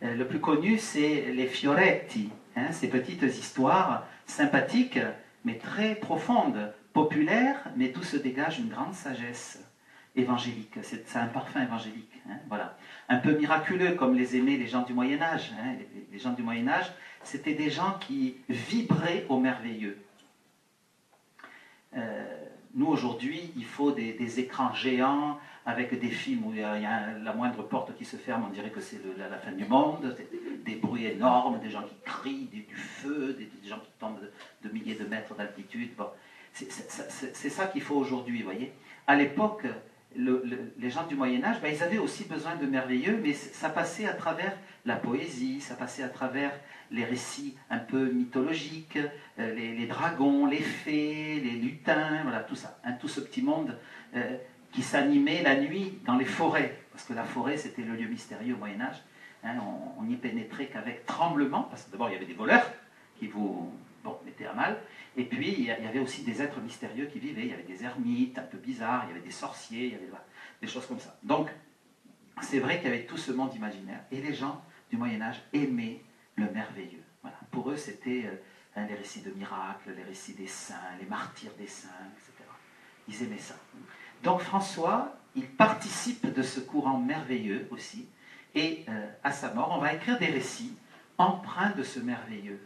Le plus connu, c'est les Fioretti, hein, ces petites histoires sympathiques, mais très profondes, populaires, mais d'où se dégage une grande sagesse évangélique. C'est un parfum évangélique. Hein, voilà. Un peu miraculeux, comme les aimaient les gens du Moyen-Âge. Hein. Les gens du Moyen-Âge, c'était des gens qui vibraient au merveilleux. Nous, aujourd'hui, il faut des écrans géants avec des films où il y a la moindre porte qui se ferme, on dirait que c'est la fin du monde, des bruits énormes, des gens qui crient, du feu, des gens qui tombent de milliers de mètres d'altitude. Bon, c'est ça qu'il faut aujourd'hui, vous voyez. À l'époque, les gens du Moyen-Âge, ben, ils avaient aussi besoin de merveilleux, mais ça passait à travers la poésie, ça passait à travers les récits un peu mythologiques, les dragons, les fées, les lutins, voilà, tout ça. Hein, tout ce petit monde qui s'animait la nuit dans les forêts, parce que la forêt, c'était le lieu mystérieux au Moyen-Âge. Hein, on n'y pénétrait qu'avec tremblement, parce que d'abord, il y avait des voleurs qui vous mettaient à mal, et puis il y avait aussi des êtres mystérieux qui vivaient. Il y avait des ermites un peu bizarres, il y avait des sorciers, il y avait des choses comme ça. Donc, c'est vrai qu'il y avait tout ce monde imaginaire, et les gens du Moyen-Âge aimaient le merveilleux. Voilà. Pour eux, c'était les récits de miracles, les récits des saints, les martyrs des saints, etc. Ils aimaient ça. Donc François, il participe de ce courant merveilleux aussi, et à sa mort, on va écrire des récits empreints de ce merveilleux,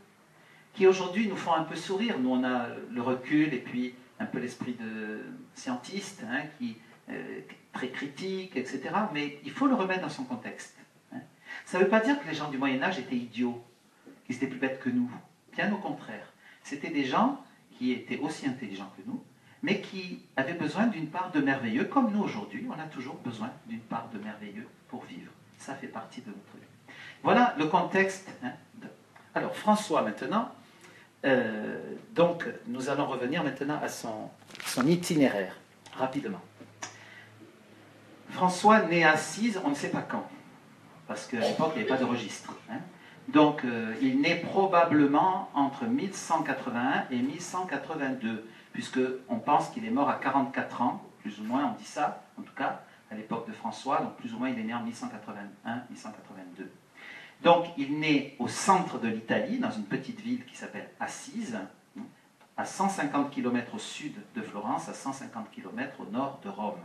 qui aujourd'hui nous font un peu sourire. Nous, on a le recul et puis un peu l'esprit de scientiste, hein, qui est très critique, etc. Mais il faut le remettre dans son contexte. Hein. Ça ne veut pas dire que les gens du Moyen-Âge étaient idiots, qu'ils étaient plus bêtes que nous. Bien au contraire. C'était des gens qui étaient aussi intelligents que nous, mais qui avaient besoin d'une part de merveilleux, comme nous aujourd'hui, on a toujours besoin d'une part de merveilleux pour vivre. Ça fait partie de notre vie. Voilà le contexte. Hein, Alors, François, maintenant, donc, nous allons revenir maintenant à son itinéraire, rapidement. François naît à Assise, on ne sait pas quand, parce qu'à l'époque, il n'y avait pas de registre. Hein. Donc, il naît probablement entre 1181 et 1182, puisqu'on pense qu'il est mort à 44 ans, plus ou moins, on dit ça, en tout cas, à l'époque de François, donc plus ou moins, il est né en 1181-1182. Donc, il naît au centre de l'Italie, dans une petite ville qui s'appelle Assise, à 150 km au sud de Florence, à 150 km au nord de Rome.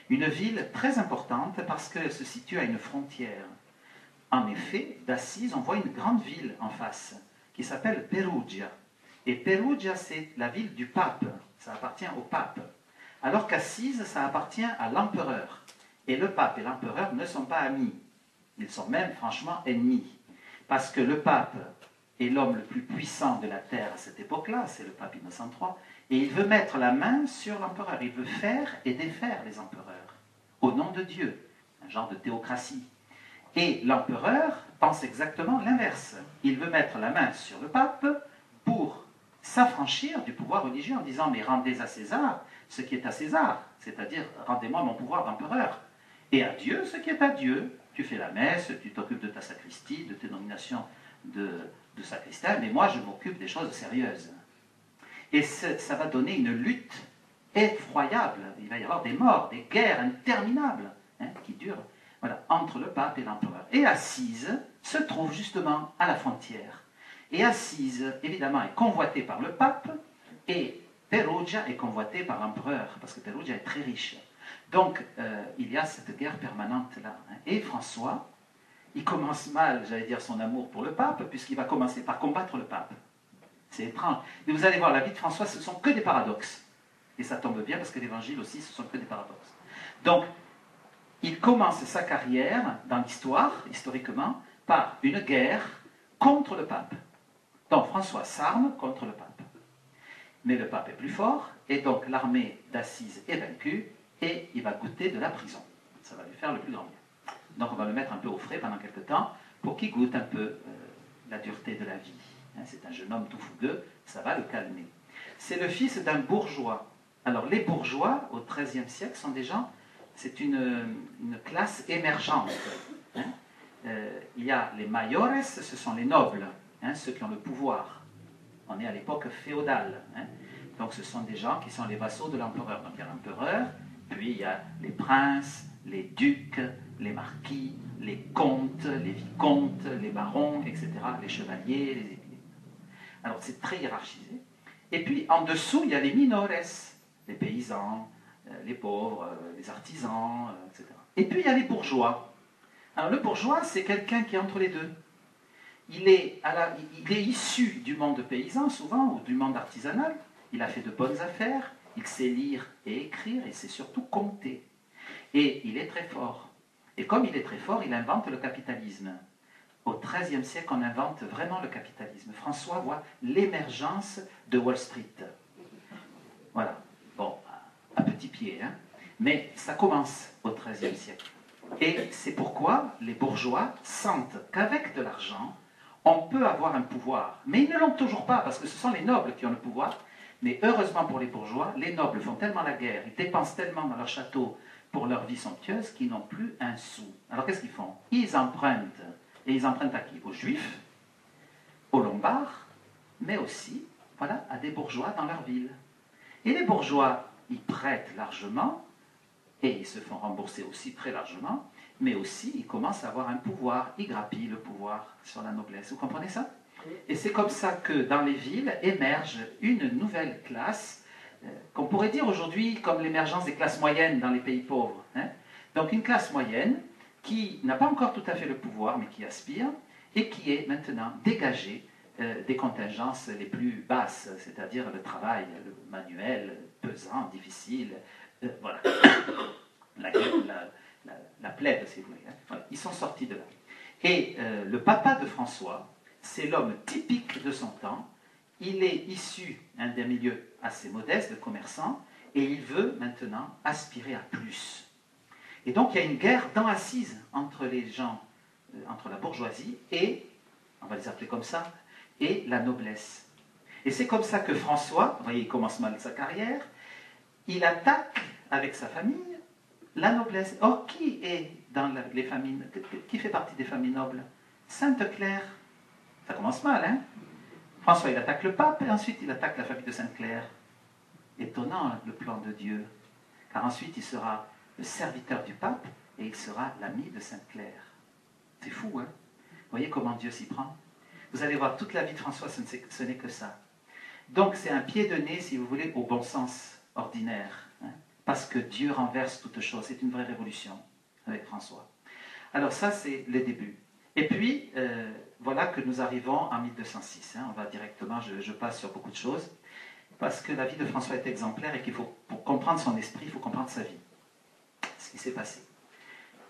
Une ville très importante parce qu'elle se situe à une frontière. En effet, d'Assise, on voit une grande ville en face, qui s'appelle Perugia. Et Perugia, c'est la ville du pape, ça appartient au pape. Alors qu'Assise, ça appartient à l'empereur. Et le pape et l'empereur ne sont pas amis. Ils sont même franchement ennemis. Parce que le pape est l'homme le plus puissant de la terre à cette époque-là, c'est le pape Innocent III, et il veut mettre la main sur l'empereur. Il veut faire et défaire les empereurs, au nom de Dieu, un genre de théocratie. Et l'empereur pense exactement l'inverse. Il veut mettre la main sur le pape pour s'affranchir du pouvoir religieux en disant « mais rendez à César ce qui est à César, c'est-à-dire rendez-moi mon pouvoir d'empereur, et à Dieu ce qui est à Dieu. Tu fais la messe, tu t'occupes de ta sacristie, de tes nominations de sacristain, mais moi je m'occupe des choses sérieuses. » Et ça va donner une lutte effroyable. Il va y avoir des morts, des guerres interminables qui durent entre le pape et l'empereur. Et Assise se trouve justement à la frontière. Et Assise, évidemment, est convoitée par le pape, et Perugia est convoitée par l'empereur, parce que Perugia est très riche. Donc, il y a cette guerre permanente là. Et François, il commence mal, j'allais dire, son amour pour le pape, puisqu'il va commencer par combattre le pape. C'est étrange. Mais vous allez voir, la vie de François, ce ne sont que des paradoxes. Et ça tombe bien, parce que l'évangile aussi, ce ne sont que des paradoxes. Donc, il commence sa carrière dans l'histoire, historiquement, par une guerre contre le pape. Donc, François s'arme contre le pape. Mais le pape est plus fort, et donc l'armée d'Assise est vaincue, et il va goûter de la prison. Ça va lui faire le plus grand bien. Donc on va le mettre un peu au frais pendant quelques temps, pour qu'il goûte un peu la dureté de la vie. C'est un jeune homme tout fougueux, ça va le calmer. C'est le fils d'un bourgeois. Alors les bourgeois, au XIIIe siècle, sont des gens, c'est une classe émergente. Il y a les mayores, ce sont les nobles, ceux qui ont le pouvoir. On est à l'époque féodale. Donc ce sont des gens qui sont les vassaux de l'empereur. Donc il y a l'empereur, puis il y a les princes, les ducs, les marquis, les comtes, les vicomtes, les barons, etc., les chevaliers, les épées. Alors c'est très hiérarchisé. Et puis en dessous, il y a les minores, les paysans, les pauvres, les artisans, etc. Et puis il y a les bourgeois. Alors le bourgeois, c'est quelqu'un qui est entre les deux. Il est issu du monde paysan, souvent, ou du monde artisanal. Il a fait de bonnes affaires, il sait lire et écrire, et sait surtout compter. Et il est très fort. Et comme il est très fort, il invente le capitalisme. Au XIIIe siècle, on invente vraiment le capitalisme. François voit l'émergence de Wall Street. Voilà. Bon, à petit pied, mais ça commence au XIIIe siècle. Et c'est pourquoi les bourgeois sentent qu'avec de l'argent, on peut avoir un pouvoir. Mais ils ne l'ont toujours pas, parce que ce sont les nobles qui ont le pouvoir. Mais heureusement pour les bourgeois, les nobles font tellement la guerre, ils dépensent tellement dans leur château pour leur vie somptueuse qu'ils n'ont plus un sou. Alors qu'est-ce qu'ils font? Ils empruntent. Et ils empruntent à qui? Aux Juifs, aux Lombards, mais aussi à des bourgeois dans leur ville. Et les bourgeois, ils prêtent largement, et ils se font rembourser aussi très largement, mais aussi ils commencent à avoir un pouvoir, ils grappillent le pouvoir sur la noblesse. Vous comprenez ça? Et c'est comme ça que dans les villes émerge une nouvelle classe, qu'on pourrait dire aujourd'hui comme l'émergence des classes moyennes dans les pays pauvres. Donc une classe moyenne qui n'a pas encore tout à fait le pouvoir, mais qui aspire, et qui est maintenant dégagée des contingences les plus basses, c'est-à-dire le travail, le manuel, pesant, difficile, voilà. La plèbe, si vous voulez. Voilà, ils sont sortis de là. Et le papa de François, c'est l'homme typique de son temps. Il est issu d'un milieu assez modeste, de commerçants, et il veut maintenant aspirer à plus. Et donc il y a une guerre dans Assise entre les gens, entre la bourgeoisie et, on va les appeler comme ça, et la noblesse. Et c'est comme ça que François, vous voyez, il commence mal sa carrière, il attaque avec sa famille La noblesse. Or, qui est dans les familles, qui fait partie des familles nobles? Sainte Claire. Ça commence mal, hein? François, il attaque le pape et ensuite il attaque la famille de Sainte Claire. Étonnant le plan de Dieu. Car ensuite il sera le serviteur du pape et il sera l'ami de Sainte Claire. C'est fou, hein? Vous voyez comment Dieu s'y prend? Vous allez voir, toute la vie de François, ce n'est que ça. Donc c'est un pied de nez, si vous voulez, au bon sens ordinaire. Hein? Parce que Dieu renverse toute chose. C'est une vraie révolution avec François. Alors ça, c'est le début. Et puis, voilà que nous arrivons en 1206. Hein? On va directement, je passe sur beaucoup de choses. Parce que la vie de François est exemplaire et qu'il faut, pour comprendre son esprit, il faut comprendre sa vie. Ce qui s'est passé.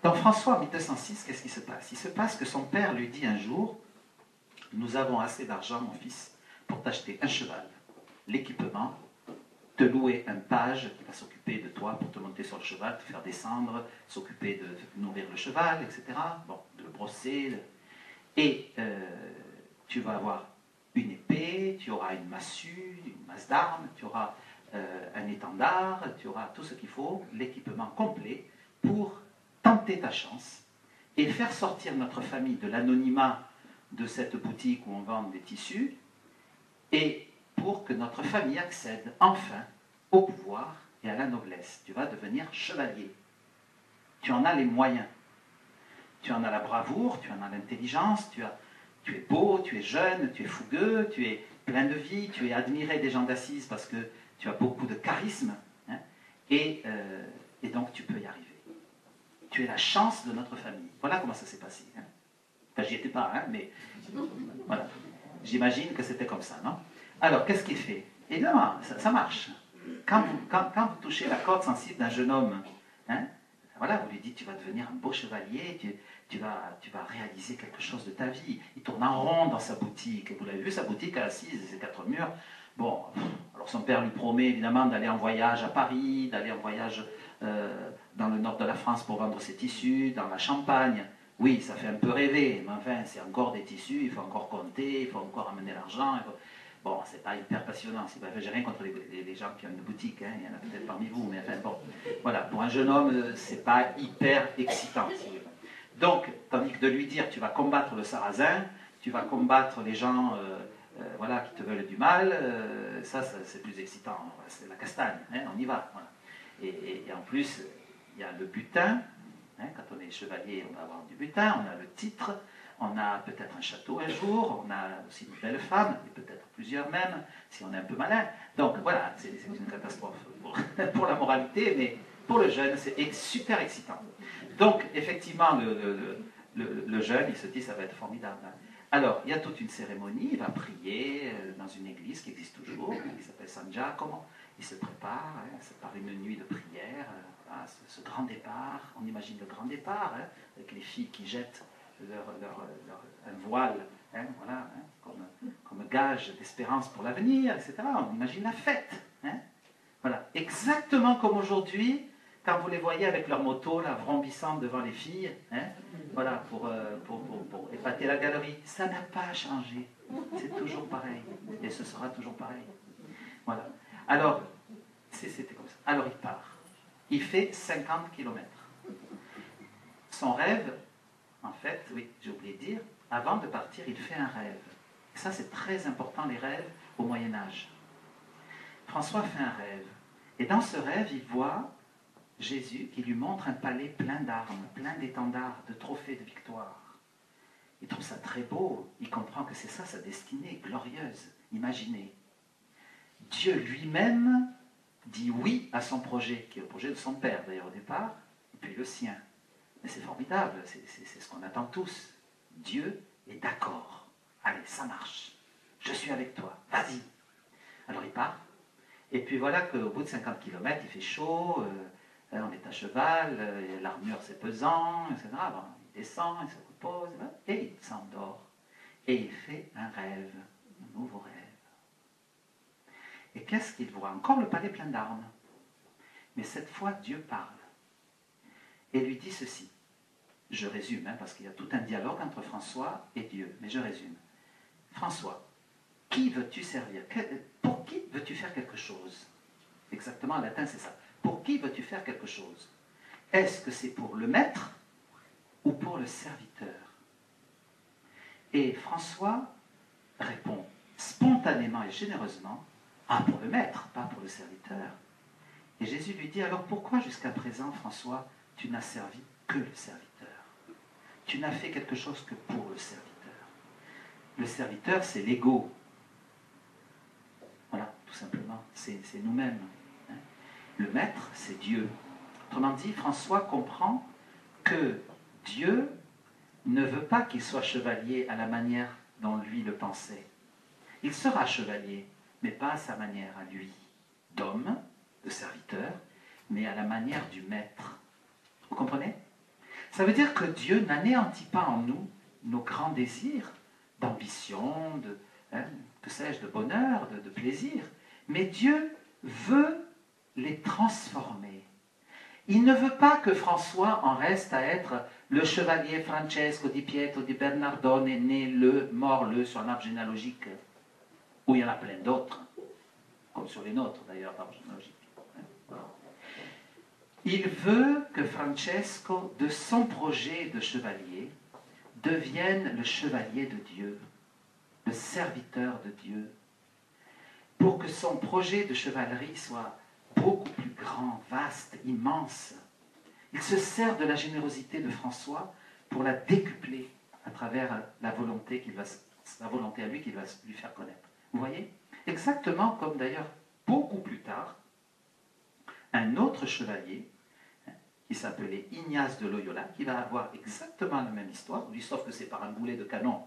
Dans François en 1206, qu'est-ce qui se passe? Il se passe que son père lui dit un jour, nous avons assez d'argent, mon fils, pour t'acheter un cheval, l'équipement, te louer un page qui va s'occuper de toi pour te monter sur le cheval, te faire descendre, s'occuper de nourrir le cheval, etc. Bon, de le brosser. Et tu vas avoir une épée, tu auras une massue, une masse d'armes, tu auras un étendard, tu auras tout ce qu'il faut, l'équipement complet pour tenter ta chance et faire sortir notre famille de l'anonymat de cette boutique où on vend des tissus et pour que notre famille accède enfin au pouvoir et à la noblesse. Tu vas devenir chevalier. Tu en as les moyens. Tu en as la bravoure, tu en as l'intelligence, tu es beau, tu es jeune, tu es fougueux, tu es plein de vie, tu es admiré des gens d'Assise parce que tu as beaucoup de charisme, hein, et donc tu peux y arriver. Tu es la chance de notre famille. Voilà comment ça s'est passé. Hein. Enfin, j'y étais pas, hein, mais voilà. J'imagine que c'était comme ça, non? Alors, qu'est-ce qu'il fait? Évidemment, ça marche. Quand vous touchez la corde sensible d'un jeune homme, hein, voilà, vous lui dites, tu vas devenir un beau chevalier, tu vas réaliser quelque chose de ta vie. Il tourne en rond dans sa boutique. Vous l'avez vu, sa boutique à Assise, ses 4 murs. Bon, alors son père lui promet évidemment d'aller en voyage à Paris, d'aller en voyage dans le nord de la France pour vendre ses tissus, dans la Champagne. Oui, ça fait un peu rêver, mais enfin, c'est encore des tissus, il faut encore compter, il faut encore amener l'argent. Bon, c'est pas hyper passionnant. J'ai rien contre les gens qui ont une boutique, hein. Il y en a peut-être parmi vous, mais enfin bon. Voilà, pour un jeune homme, c'est pas hyper excitant. Si vous voulez. Donc, tandis que de lui dire, tu vas combattre le sarrasin, tu vas combattre les gens voilà, qui te veulent du mal, ça c'est plus excitant. C'est la castagne, hein, on y va. Voilà. Et en plus, il y a le butin. Hein, quand on est chevalier, on va avoir du butin, on a le titre. On a peut-être un château un jour, on a aussi une belle femme, et peut-être plusieurs même, si on est un peu malin. Donc voilà, c'est une catastrophe pour la moralité, mais pour le jeune, c'est super excitant. Donc effectivement, le jeune, il se dit, ça va être formidable. Alors, il y a toute une cérémonie, il va prier dans une église qui existe toujours, qui s'appelle San Giacomo. Il se prépare, hein, c'est par une nuit de prière, voilà, ce grand départ, on imagine le grand départ, hein, avec les filles qui jettent un voile, hein, voilà, hein, comme gage d'espérance pour l'avenir, etc. On imagine la fête. Hein, voilà. Exactement comme aujourd'hui, quand vous les voyez avec leur moto, là, vrombissant devant les filles, hein, voilà, pour épater la galerie. Ça n'a pas changé. C'est toujours pareil. Et ce sera toujours pareil. Voilà. Alors, c'était comme ça. Alors, il part. Il fait 50 km. Son rêve, en fait, oui, j'ai oublié de dire, avant de partir, il fait un rêve. Et ça, c'est très important, les rêves au Moyen-Âge. François fait un rêve. Et dans ce rêve, il voit Jésus qui lui montre un palais plein d'armes, plein d'étendards, de trophées de victoire. Il trouve ça très beau. Il comprend que c'est ça sa destinée, glorieuse, imaginée. Dieu lui-même dit oui à son projet, qui est le projet de son père d'ailleurs au départ, et puis le sien. Mais c'est formidable, c'est ce qu'on attend tous. Dieu est d'accord. Allez, ça marche. Je suis avec toi. Vas-y. Alors il part. Et puis voilà qu'au bout de 50 km, il fait chaud, on est à cheval, l'armure c'est pesant, etc. Bon, il descend, il se repose, et il s'endort. Et il fait un rêve, un nouveau rêve. Et qu'est-ce qu'il voit? Encore le palais plein d'armes. Mais cette fois, Dieu parle. Et lui dit ceci. Je résume, hein, parce qu'il y a tout un dialogue entre François et Dieu, mais je résume. François, qui veux-tu servir? Pour qui veux-tu faire quelque chose? Exactement, en latin, c'est ça. Pour qui veux-tu faire quelque chose? est-ce que c'est pour le maître ou pour le serviteur? Et François répond spontanément et généreusement, ah, pour le maître, pas pour le serviteur. Et Jésus lui dit, alors pourquoi jusqu'à présent, François, tu n'as servi que le serviteur? Tu n'as fait quelque chose que pour le serviteur. Le serviteur, c'est l'ego. Voilà, tout simplement, c'est nous-mêmes. Hein. Le maître, c'est Dieu. Autrement dit, François comprend que Dieu ne veut pas qu'il soit chevalier à la manière dont lui le pensait. Il sera chevalier, mais pas à sa manière à lui, d'homme, de serviteur, mais à la manière du maître. Vous comprenez? Ça veut dire que Dieu n'anéantit pas en nous nos grands désirs d'ambition, que sais-je, de bonheur, de plaisir, mais Dieu veut les transformer. Il ne veut pas que François en reste à être le chevalier Francesco di Pietro di Bernardone, né le, mort le, sur un arbre généalogique, où il y en a plein d'autres, comme sur les nôtres d'ailleurs, l'arbre généalogique. Il veut que Francesco, de son projet de chevalier, devienne le chevalier de Dieu, le serviteur de Dieu, pour que son projet de chevalerie soit beaucoup plus grand, vaste, immense. Il se sert de la générosité de François pour la décupler à travers la volonté à lui qu'il va lui faire connaître. Vous voyez? Exactement comme d'ailleurs beaucoup plus tard, un autre chevalier, qui s'appelait Ignace de Loyola, qui va avoir exactement la même histoire, sauf que c'est par un boulet de canon,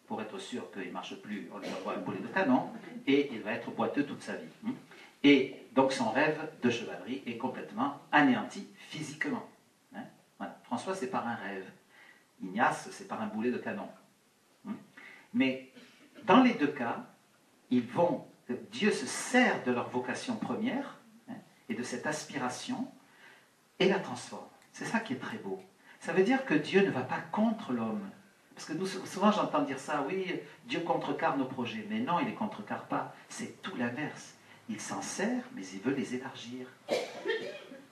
pour être sûr qu'il ne marche plus, on lui envoie un boulet de canon, et il va être boiteux toute sa vie. Et donc son rêve de chevalerie est complètement anéanti physiquement. Voilà. François, c'est par un rêve. Ignace, c'est par un boulet de canon. Mais dans les deux cas, Dieu se sert de leur vocation première, et de cette aspiration, et la transforme. C'est ça qui est très beau. Ça veut dire que Dieu ne va pas contre l'homme. Parce que souvent j'entends dire ça, oui, Dieu contrecarre nos projets. Mais non, il ne les contrecarre pas. C'est tout l'inverse. Il s'en sert, mais il veut les élargir.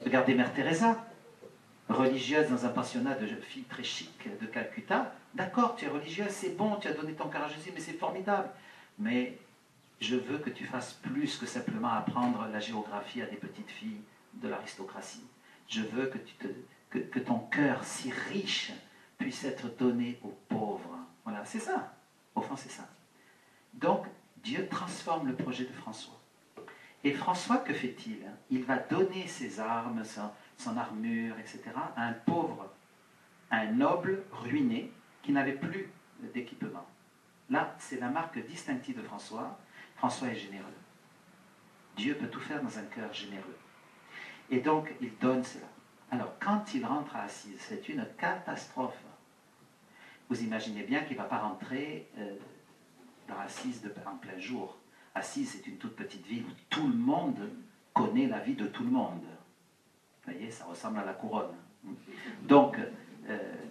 Regardez Mère Teresa, religieuse dans un pensionnat de filles très chic de Calcutta. D'accord, tu es religieuse, c'est bon, tu as donné ton cœur à Jésus, mais c'est formidable. Mais je veux que tu fasses plus que simplement apprendre la géographie à des petites filles de l'aristocratie. Je veux que ton cœur si riche puisse être donné aux pauvres. Voilà, c'est ça. Au fond, c'est ça. Donc, Dieu transforme le projet de François. Et François, que fait-il? Il va donner ses armes, son armure, etc., à un pauvre, à un noble ruiné qui n'avait plus d'équipement. Là, c'est la marque distinctive de François. François est généreux. Dieu peut tout faire dans un cœur généreux. Et donc, il donne cela. Alors, quand il rentre à Assise, c'est une catastrophe. Vous imaginez bien qu'il ne va pas rentrer dans Assise en plein jour. Assise, c'est une toute petite ville où tout le monde connaît la vie de tout le monde. Vous voyez, ça ressemble à la couronne. Donc,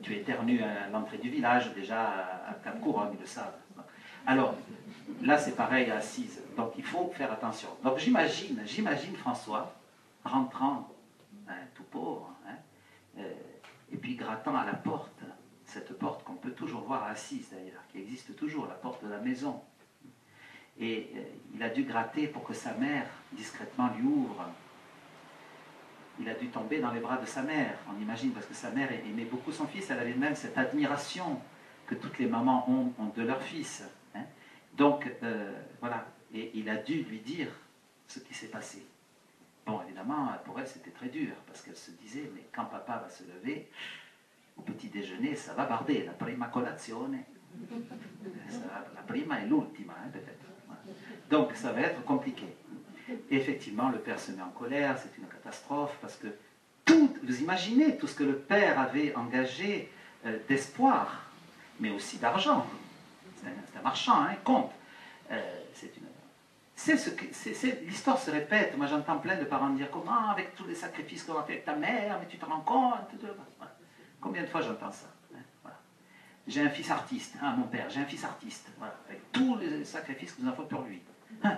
tu éternues à l'entrée du village, déjà à Cap-Couronne, ils le savent. Alors, là, c'est pareil à Assise. Donc, il faut faire attention. Donc, j'imagine François rentrant, tout pauvre, et puis grattant à la porte, cette porte qu'on peut toujours voir à Assise d'ailleurs, qui existe toujours, la porte de la maison. Et il a dû gratter pour que sa mère, discrètement, lui ouvre. Il a dû tomber dans les bras de sa mère, on imagine, parce que sa mère aimait beaucoup son fils, elle avait même cette admiration que toutes les mamans ont de leur fils. Donc, voilà, et il a dû lui dire ce qui s'est passé. Bon, évidemment, pour elle, c'était très dur, parce qu'elle se disait, mais quand papa va se lever, au petit déjeuner, ça va barder, la prima colazione, la prima et l'ultima, peut-être. Voilà. Donc, ça va être compliqué. Et effectivement, le père se met en colère, c'est une catastrophe, parce que vous imaginez tout ce que le père avait engagé d'espoir, mais aussi d'argent. C'est un marchand, compte. L'histoire se répète. Moi, j'entends plein de parents dire comment, avec tous les sacrifices qu'on a fait avec ta mère, mais tu te rends compte. Voilà. Combien de fois j'entends ça? Voilà. J'ai un fils artiste, mon père, j'ai un fils artiste, voilà, avec tous les sacrifices que nous avons fait pour lui.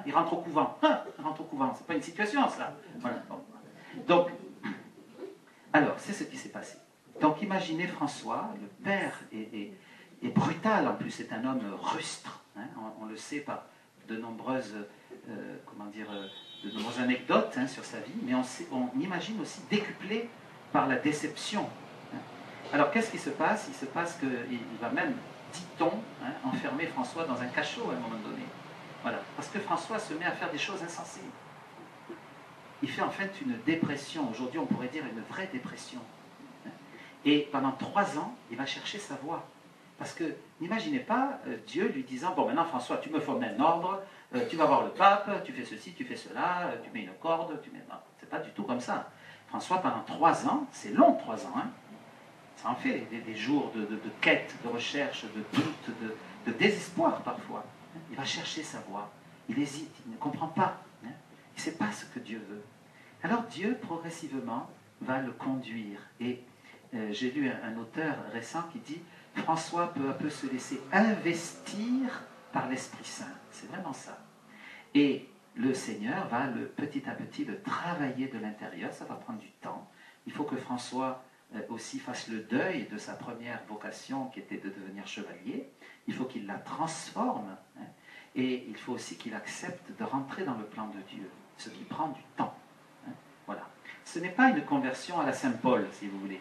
Il rentre au couvent. Il rentre au couvent. C'est pas une situation, ça. Voilà. Bon. Donc, Alors, c'est ce qui s'est passé. Donc imaginez François, le père est brutal, en plus c'est un homme rustre, hein, on le sait par de nombreuses, de nombreuses anecdotes hein, sur sa vie, mais on imagine aussi décuplé par la déception. Hein. Alors qu'est-ce qui se passe? Il se passe qu'il va même, dit-on, hein, enfermer François dans un cachot à un moment donné. Voilà, parce que François se met à faire des choses insensées. Il fait en fait une dépression, aujourd'hui on pourrait dire une vraie dépression. Et pendant 3 ans, il va chercher sa voie. Parce que n'imaginez pas Dieu lui disant, bon maintenant François, tu me formais un ordre, tu vas voir le pape, tu fais ceci, tu fais cela, tu mets une corde, tu mets... Non, c'est pas du tout comme ça. François, pendant 3 ans, c'est long 3 ans, hein, ça en fait des jours de quête, de recherche, de doute, de désespoir parfois. Il va chercher sa voie, il hésite, il ne comprend pas, hein, il ne sait pas ce que Dieu veut. Alors Dieu, progressivement, va le conduire. Et j'ai lu un auteur récent qui dit « François peu à peu se laisser investir par l'Esprit Saint ». C'est vraiment ça. Et le Seigneur va petit à petit le travailler de l'intérieur, ça va prendre du temps. Il faut que François aussi fasse le deuil de sa première vocation qui était de devenir chevalier. Il faut qu'il la transforme, hein, et il faut aussi qu'il accepte de rentrer dans le plan de Dieu, ce qui prend du temps. Hein, voilà. Ce n'est pas une conversion à la Saint-Paul, si vous voulez.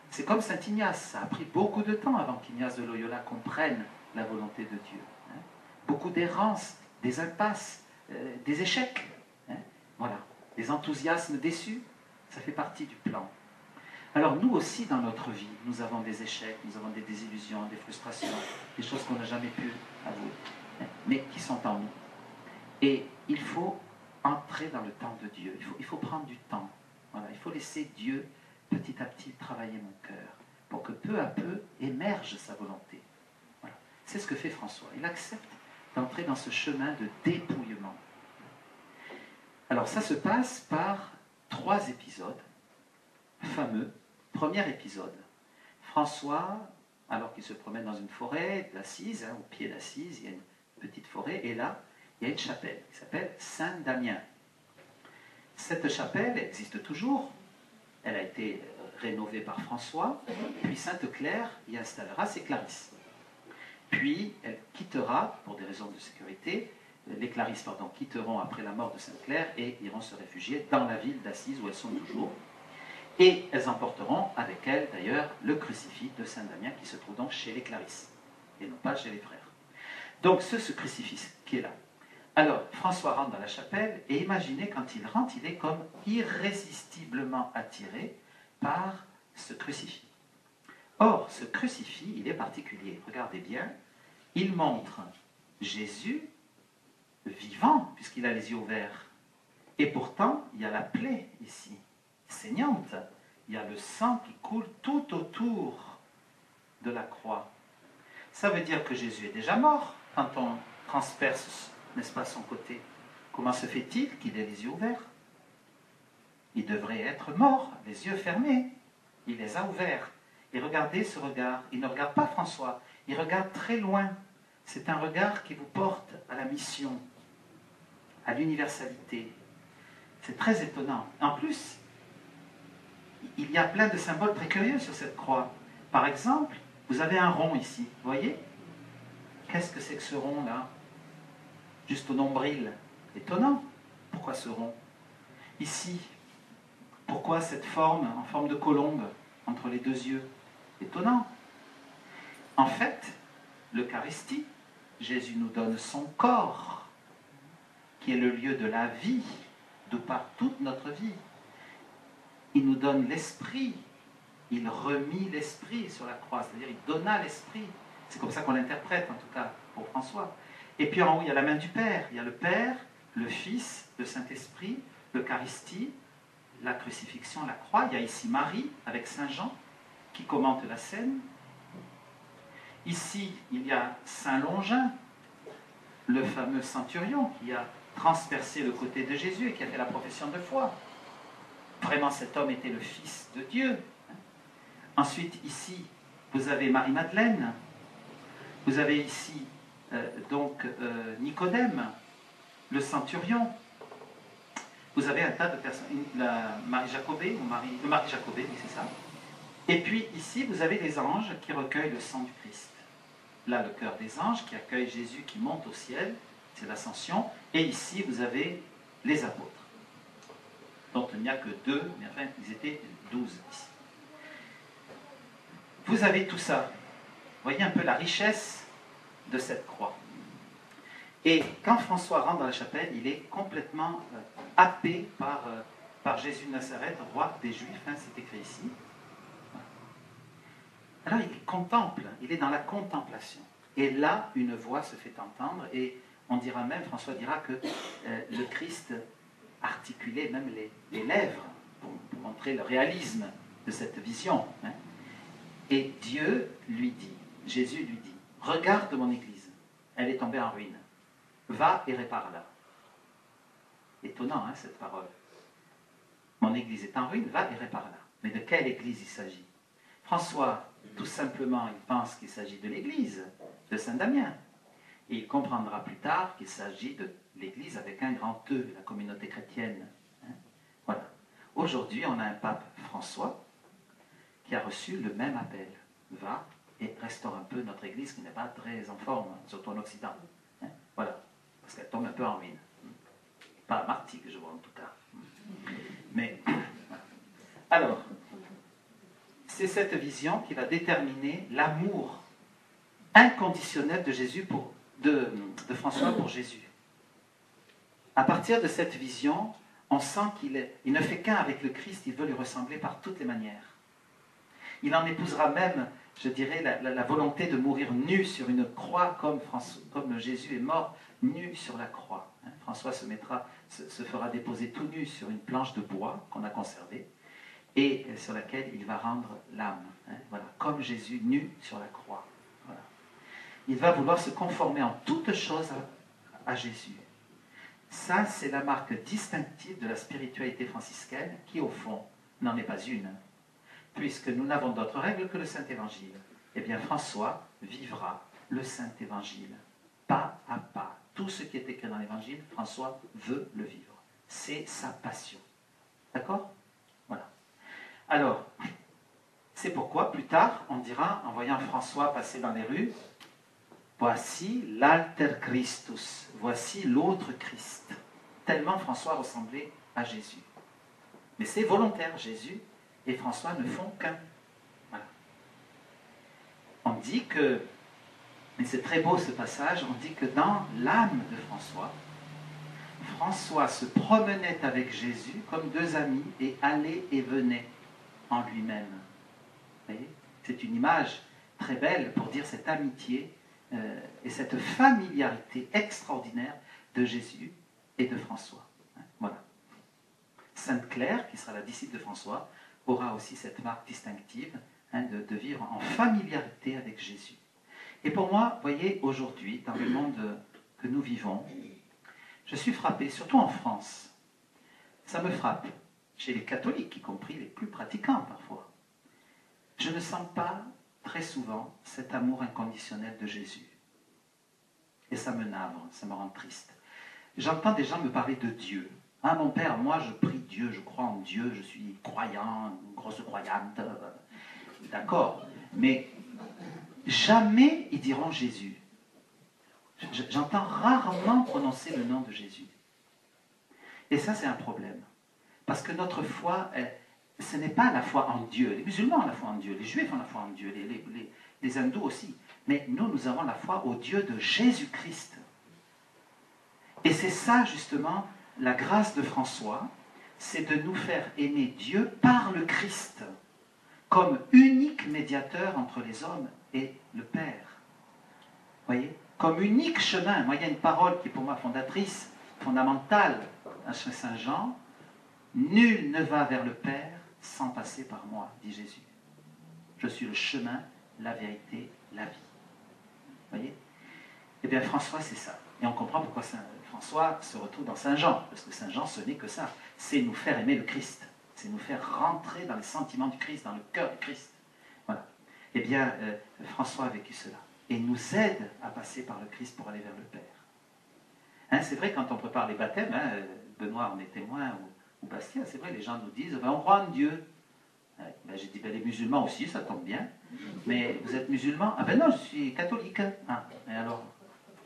C'est comme Saint Ignace, ça a pris beaucoup de temps avant qu'Ignace de Loyola comprenne la volonté de Dieu. Hein. Beaucoup d'errances, des impasses, des échecs, hein. Voilà, des enthousiasmes déçus, ça fait partie du plan. Alors nous aussi dans notre vie, nous avons des échecs, nous avons des désillusions, des frustrations, des choses qu'on n'a jamais pu avouer, hein, mais qui sont en nous. Et il faut entrer dans le temps de Dieu, il faut prendre du temps. Voilà, il faut laisser Dieu petit à petit travailler mon cœur pour que peu à peu émerge sa volonté. Voilà. C'est ce que fait François. Il accepte d'entrer dans ce chemin de dépouillement. Alors ça se passe par 3 épisodes fameux. Premier épisode, François, alors qu'il se promène dans une forêt d'Assise, hein, au pied d'Assise, il y a une petite forêt, et là, il y a une chapelle qui s'appelle Saint-Damien. Cette chapelle existe toujours. Elle a été rénovée par François, puis Sainte-Claire y installera ses Clarisses. Puis elle quittera, pour des raisons de sécurité, les Clarisses quitteront après la mort de Sainte-Claire et iront se réfugier dans la ville d'Assise où elles sont toujours. Et elles emporteront avec elles d'ailleurs le crucifix de Saint-Damien qui se trouve donc chez les Clarisses, et non pas chez les frères. Donc ce crucifix qui est là. Alors François rentre dans la chapelle et imaginez quand il rentre, il est comme irrésistiblement attiré par ce crucifix. Or ce crucifix, il est particulier. Regardez bien, il montre Jésus vivant puisqu'il a les yeux ouverts. Et pourtant, il y a la plaie ici, saignante. Il y a le sang qui coule tout autour de la croix. Ça veut dire que Jésus est déjà mort quand on transperce, n'est-ce pas, son côté. Comment se fait-il qu'il ait les yeux ouverts? Il devrait être mort, les yeux fermés. Il les a ouverts. Et regardez ce regard. Il ne regarde pas François, il regarde très loin. C'est un regard qui vous porte à la mission, à l'universalité. C'est très étonnant. En plus, il y a plein de symboles très curieux sur cette croix. Par exemple, vous avez un rond ici, vous voyez? Qu'est-ce que c'est que ce rond-là? Juste au nombril. Étonnant. Pourquoi ce rond? Ici, pourquoi cette forme en forme de colombe entre les 2 yeux? Étonnant. En fait, l'Eucharistie, Jésus nous donne son corps, qui est le lieu de la vie, d'où part toute notre vie. Il nous donne l'esprit. Il remit l'esprit sur la croix, c'est-à-dire il donna l'esprit. C'est comme ça qu'on l'interprète, en tout cas, pour François. Et puis en haut, il y a la main du Père. Il y a le Père, le Fils, le Saint-Esprit, l'Eucharistie, la crucifixion, la croix. Il y a ici Marie, avec Saint Jean, qui commente la scène. Ici, il y a Saint Longin, le fameux centurion qui a transpercé le côté de Jésus et qui a fait la profession de foi. Vraiment, cet homme était le Fils de Dieu. Ensuite, ici, vous avez Marie-Madeleine. Vous avez ici, Nicodème, le centurion. vous avez un tas de personnes. La Marie Jacobée, le Marie Jacobée, oui, c'est ça. Et puis ici, vous avez les anges qui recueillent le sang du Christ. Là, le cœur des anges qui accueille Jésus qui monte au ciel, c'est l'ascension. Et ici, vous avez les apôtres, dont il n'y a que 2, mais enfin, ils étaient 12 ici. Vous avez tout ça. Vous voyez un peu la richesse de cette croix. Et quand François rentre dans la chapelle, il est complètement happé par Jésus de Nazareth, roi des Juifs, hein, c'est écrit ici. Alors il contemple, il est dans la contemplation. Et là, une voix se fait entendre, et on dira même, François dira que le Christ articulait même les lèvres pour montrer le réalisme de cette vision. Hein. Et Dieu lui dit, Jésus lui dit, regarde mon Église, elle est tombée en ruine. Va et répare-la. Étonnant, hein, cette parole. Mon Église est en ruine, va et répare-la. Mais de quelle Église il s'agit? François, tout simplement, il pense qu'il s'agit de l'Église de Saint-Damien. Et il comprendra plus tard qu'il s'agit de l'Église avec un grand E, la communauté chrétienne. Hein. Voilà. Aujourd'hui, on a un pape François qui a reçu le même appel. Va et restaure un peu notre Église qui n'est pas très en forme, surtout en Occident. Hein. Voilà. Parce qu'elle tombe un peu en ruine. Pas à Marty que je vois en tout cas. Mais, alors, c'est cette vision qui va déterminer l'amour inconditionnel de Jésus de François pour Jésus. À partir de cette vision, on sent il ne fait qu'un avec le Christ, il veut lui ressembler par toutes les manières. Il en épousera même, je dirais, la volonté de mourir nu sur une croix comme Jésus est mort nu sur la croix. Hein. François se fera déposer tout nu sur une planche de bois qu'on a conservée et sur laquelle il va rendre l'âme. Hein. Voilà, comme Jésus nu sur la croix. Voilà. Il va vouloir se conformer en toutes choses à Jésus. Ça, c'est la marque distinctive de la spiritualité franciscaine qui, au fond, n'en est pas une. Puisque nous n'avons d'autre règle que le Saint-Évangile. Eh bien, François vivra le Saint-Évangile, pas à pas. Tout ce qui est écrit dans l'Évangile, François veut le vivre. C'est sa passion. D'accord? Voilà. Alors, c'est pourquoi, plus tard, on dira, en voyant François passer dans les rues, voici l'alter Christus, voici l'autre Christ. Tellement François ressemblait à Jésus. Mais c'est volontaire, Jésus et François ne font qu'un. Voilà. On dit que, et c'est très beau ce passage, on dit que dans l'âme de François, François se promenait avec Jésus comme deux amis et allait et venait en lui-même. Vous voyez? C'est une image très belle pour dire cette amitié et cette familiarité extraordinaire de Jésus et de François. Voilà. Sainte Claire, qui sera la disciple de François, aura aussi cette marque distinctive de vivre en familiarité avec Jésus. Et pour moi, vous voyez, aujourd'hui, dans le monde que nous vivons, je suis frappé, surtout en France, ça me frappe, chez les catholiques, y compris les plus pratiquants parfois. Je ne sens pas très souvent cet amour inconditionnel de Jésus. Et ça me navre, ça me rend triste. J'entends des gens me parler de Dieu. Ah, mon père, moi je prie Dieu, je crois en Dieu, je suis croyant, une grosse croyante. D'accord. Mais jamais ils diront Jésus. J'entends rarement prononcer le nom de Jésus. Et ça, c'est un problème. Parce que notre foi, ce n'est pas la foi en Dieu. Les musulmans ont la foi en Dieu, les juifs ont la foi en Dieu, les hindous aussi. Mais nous avons la foi au Dieu de Jésus-Christ. Et c'est ça, justement, la grâce de François, c'est de nous faire aimer Dieu par le Christ, comme unique médiateur entre les hommes et le Père. Vous voyez? Comme unique chemin. Moi, il y a une parole qui est pour moi fondatrice, fondamentale, chez Saint Jean. Nul ne va vers le Père sans passer par moi, dit Jésus. Je suis le chemin, la vérité, la vie. Vous voyez? Eh bien, François, c'est ça. Et on comprend pourquoi François se retrouve dans Saint Jean, parce que Saint Jean, ce n'est que ça. C'est nous faire aimer le Christ. C'est nous faire rentrer dans les sentiments du Christ, dans le cœur du Christ. Voilà. Eh bien, François a vécu cela. Et nous aide à passer par le Christ pour aller vers le Père. Hein, c'est vrai, quand on prépare les baptêmes, Benoît en est témoin, ou Bastien, c'est vrai, les gens nous disent, ben, on croit en Dieu. Ben, j'ai dit, ben, les musulmans aussi, ça tombe bien. Mais vous êtes musulman? Ah ben non, je suis catholique. Ah, et alors?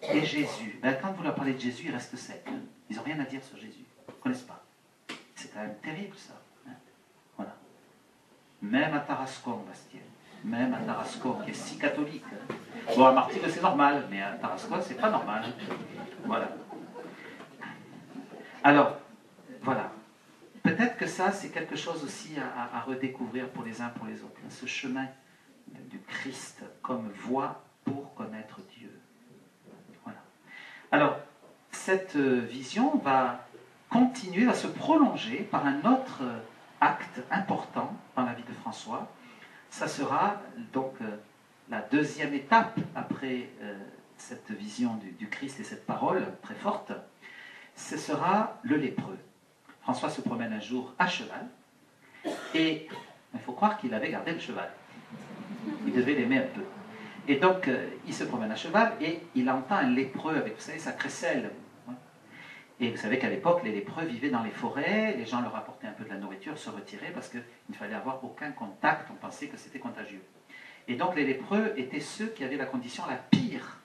Et Jésus? Ben, quand vous leur parlez de Jésus, ils restent secs. Ils n'ont rien à dire sur Jésus. Ils ne connaissent pas. C'est quand même terrible, ça. Voilà. Même à Tarascon, Bastien. Même à Tarascon, qui est si catholique. Bon, à Martigues, c'est normal, mais à Tarascon, c'est pas normal. Voilà. Alors, voilà. Peut-être que ça, c'est quelque chose aussi à redécouvrir pour les uns pour les autres. Ce chemin du Christ comme voie pour connaître Dieu. Voilà. Alors, cette vision va continuer, va se prolonger par un autre acte important dans la vie de François. Ça sera donc la deuxième étape après cette vision du Christ et cette parole très forte. Ce sera le lépreux. François se promène un jour à cheval, et il faut croire qu'il avait gardé le cheval. Il devait l'aimer un peu. Et donc, il se promène à cheval, et il entend un lépreux avec, vous savez, sa crécelle. Et vous savez qu'à l'époque, les lépreux vivaient dans les forêts, les gens leur apportaient un peu de la nourriture, se retiraient, parce qu'il ne fallait avoir aucun contact, on pensait que c'était contagieux. Et donc, les lépreux étaient ceux qui avaient la condition la pire,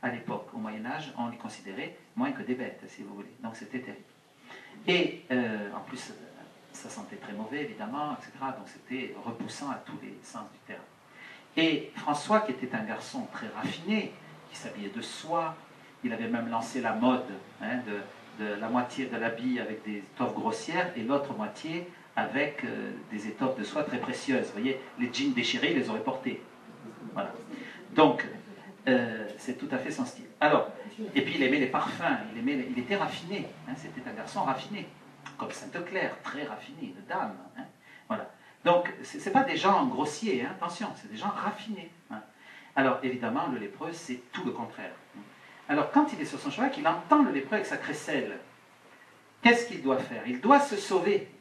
à l'époque. Au Moyen-Âge, on les considérait moins que des bêtes, si vous voulez. Donc, c'était terrible. Et en plus, ça sentait très mauvais, évidemment, etc. Donc c'était repoussant à tous les sens du terme. Et François, qui était un garçon très raffiné, qui s'habillait de soie, il avait même lancé la mode de la moitié de l'habit avec des étoffes grossières et l'autre moitié avec des étoffes de soie très précieuses. Vous voyez, les jeans déchirés, il les aurait portés. Voilà. Donc, c'est tout à fait son style. Alors, et puis il aimait les parfums, il était raffiné, c'était un garçon raffiné, comme Sainte-Claire, très raffiné, une dame. Voilà. Donc, ce n'est pas des gens grossiers, attention, c'est des gens raffinés. Alors, évidemment, le lépreux, c'est tout le contraire. Alors, quand il est sur son cheval, qu'il entend le lépreux avec sa crécelle, qu'est-ce qu'il doit faire? Il doit se sauver.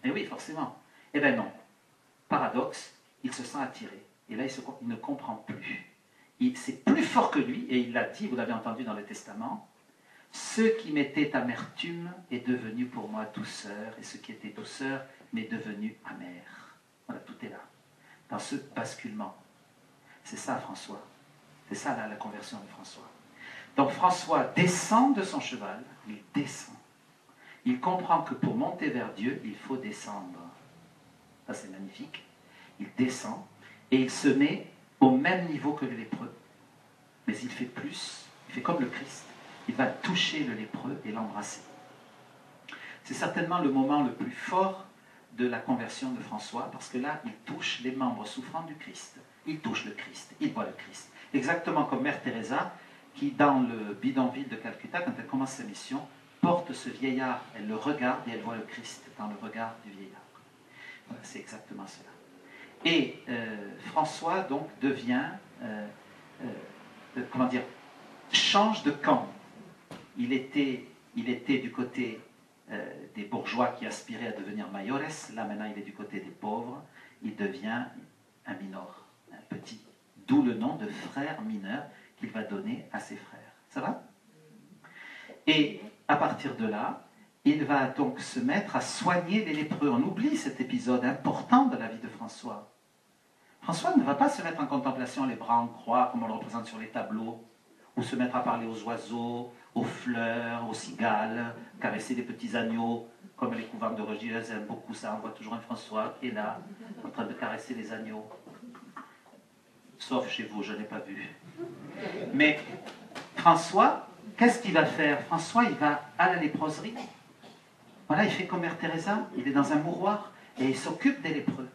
Et oui, forcément. Eh bien non. Paradoxe, il se sent attiré. Et là, il ne comprend plus. C'est plus fort que lui, et il l'a dit, vous l'avez entendu dans le Testament, ce qui m'était amertume est devenu pour moi douceur, et ce qui était douceur m'est devenu amer. Voilà, tout est là, dans ce basculement. C'est ça, François. C'est ça, la conversion de François. Donc François descend de son cheval, il descend. Il comprend que pour monter vers Dieu, il faut descendre. Ça, c'est magnifique. Il descend, et il se met au même niveau que le lépreux. Mais il fait plus, il fait comme le Christ. Il va toucher le lépreux et l'embrasser. C'est certainement le moment le plus fort de la conversion de François, parce que là, il touche les membres souffrants du Christ. Il touche le Christ, il voit le Christ. Exactement comme Mère Teresa, qui dans le bidonville de Calcutta, quand elle commence sa mission, porte ce vieillard, elle le regarde et elle voit le Christ dans le regard du vieillard. Voilà, c'est exactement cela. Et François, donc, devient, change de camp. Il était du côté des bourgeois qui aspiraient à devenir mayores. Là, maintenant, il est du côté des pauvres. Il devient un minor, un petit. D'où le nom de frère mineur qu'il va donner à ses frères. Ça va? Et à partir de là, il va donc se mettre à soigner les lépreux. On oublie cet épisode important de la vie de François. François ne va pas se mettre en contemplation les bras en croix, comme on le représente sur les tableaux, ou se mettre à parler aux oiseaux, aux fleurs, aux cigales, caresser les petits agneaux, comme les couvents de religieuses aiment beaucoup ça. On voit toujours un François qui est là, en train de caresser les agneaux. Sauf chez vous, je n'ai pas vu. Mais François, qu'est-ce qu'il va faire? François, il va à la léproserie. Voilà, il fait comme Mère Teresa, il est dans un mouroir et il s'occupe des lépreux.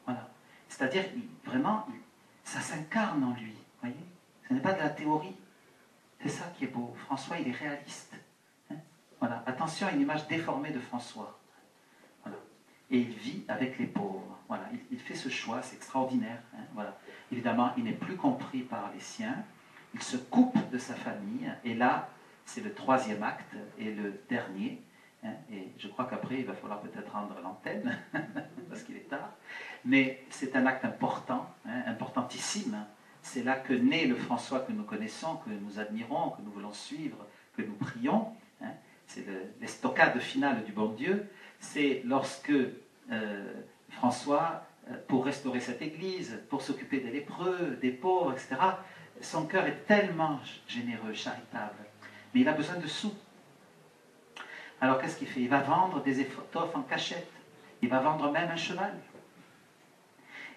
Voilà. C'est-à-dire, vraiment, ça s'incarne en lui. Voyez, ce n'est pas de la théorie. C'est ça qui est beau. François, il est réaliste. Voilà. Attention à une image déformée de François. Voilà. Et il vit avec les pauvres. Voilà. Il fait ce choix, c'est extraordinaire. Voilà. Évidemment, il n'est plus compris par les siens. Il se coupe de sa famille. Et là, c'est le troisième acte et le dernier. Et je crois qu'après, il va falloir peut-être rendre l'antenne, parce qu'il est tard. Mais c'est un acte important, importantissime. C'est là que naît le François que nous connaissons, que nous admirons, que nous voulons suivre, que nous prions. c'est l'estocade finale du bon Dieu, c'est lorsque François, pour restaurer cette église, pour s'occuper des lépreux, des pauvres, etc., son cœur est tellement généreux, charitable, mais il a besoin de sous. Alors qu'est-ce qu'il fait? Il va vendre des étoffes en cachette, il va vendre même un cheval.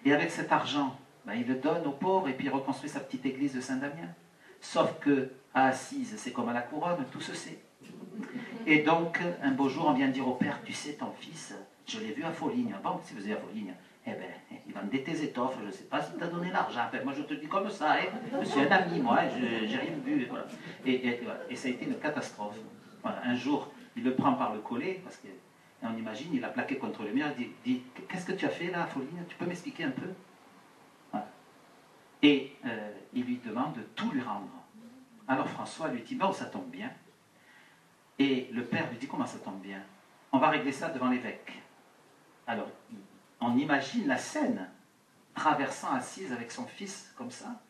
Et avec cet argent, ben, il le donne aux pauvres et puis il reconstruit sa petite église de Saint-Damien. Sauf que à Assise, c'est comme à la couronne, tout se sait. Et donc, un beau jour, on vient dire au père, tu sais, ton fils, je l'ai vu à Folignes. Bon, si vous êtes à Folignes, eh bien, il vendait tes étoffes, je ne sais pas si t'a donné l'argent. Moi, je te dis comme ça, hein. Je suis un ami, moi, j'ai rien vu. Et, voilà. Et ça a été une catastrophe. Voilà. Un jour, il le prend par le collet, parce qu'on imagine, il a plaqué contre le mur, il dit qu'est-ce que tu as fait là à Folignes? Tu peux m'expliquer un peu? Voilà. Et il lui demande de tout lui rendre. Alors François lui dit, bon, ça tombe bien. Et le père lui dit, comment ça tombe bien? On va régler ça devant l'évêque. Alors, on imagine la scène, traversant Assise avec son fils, comme ça,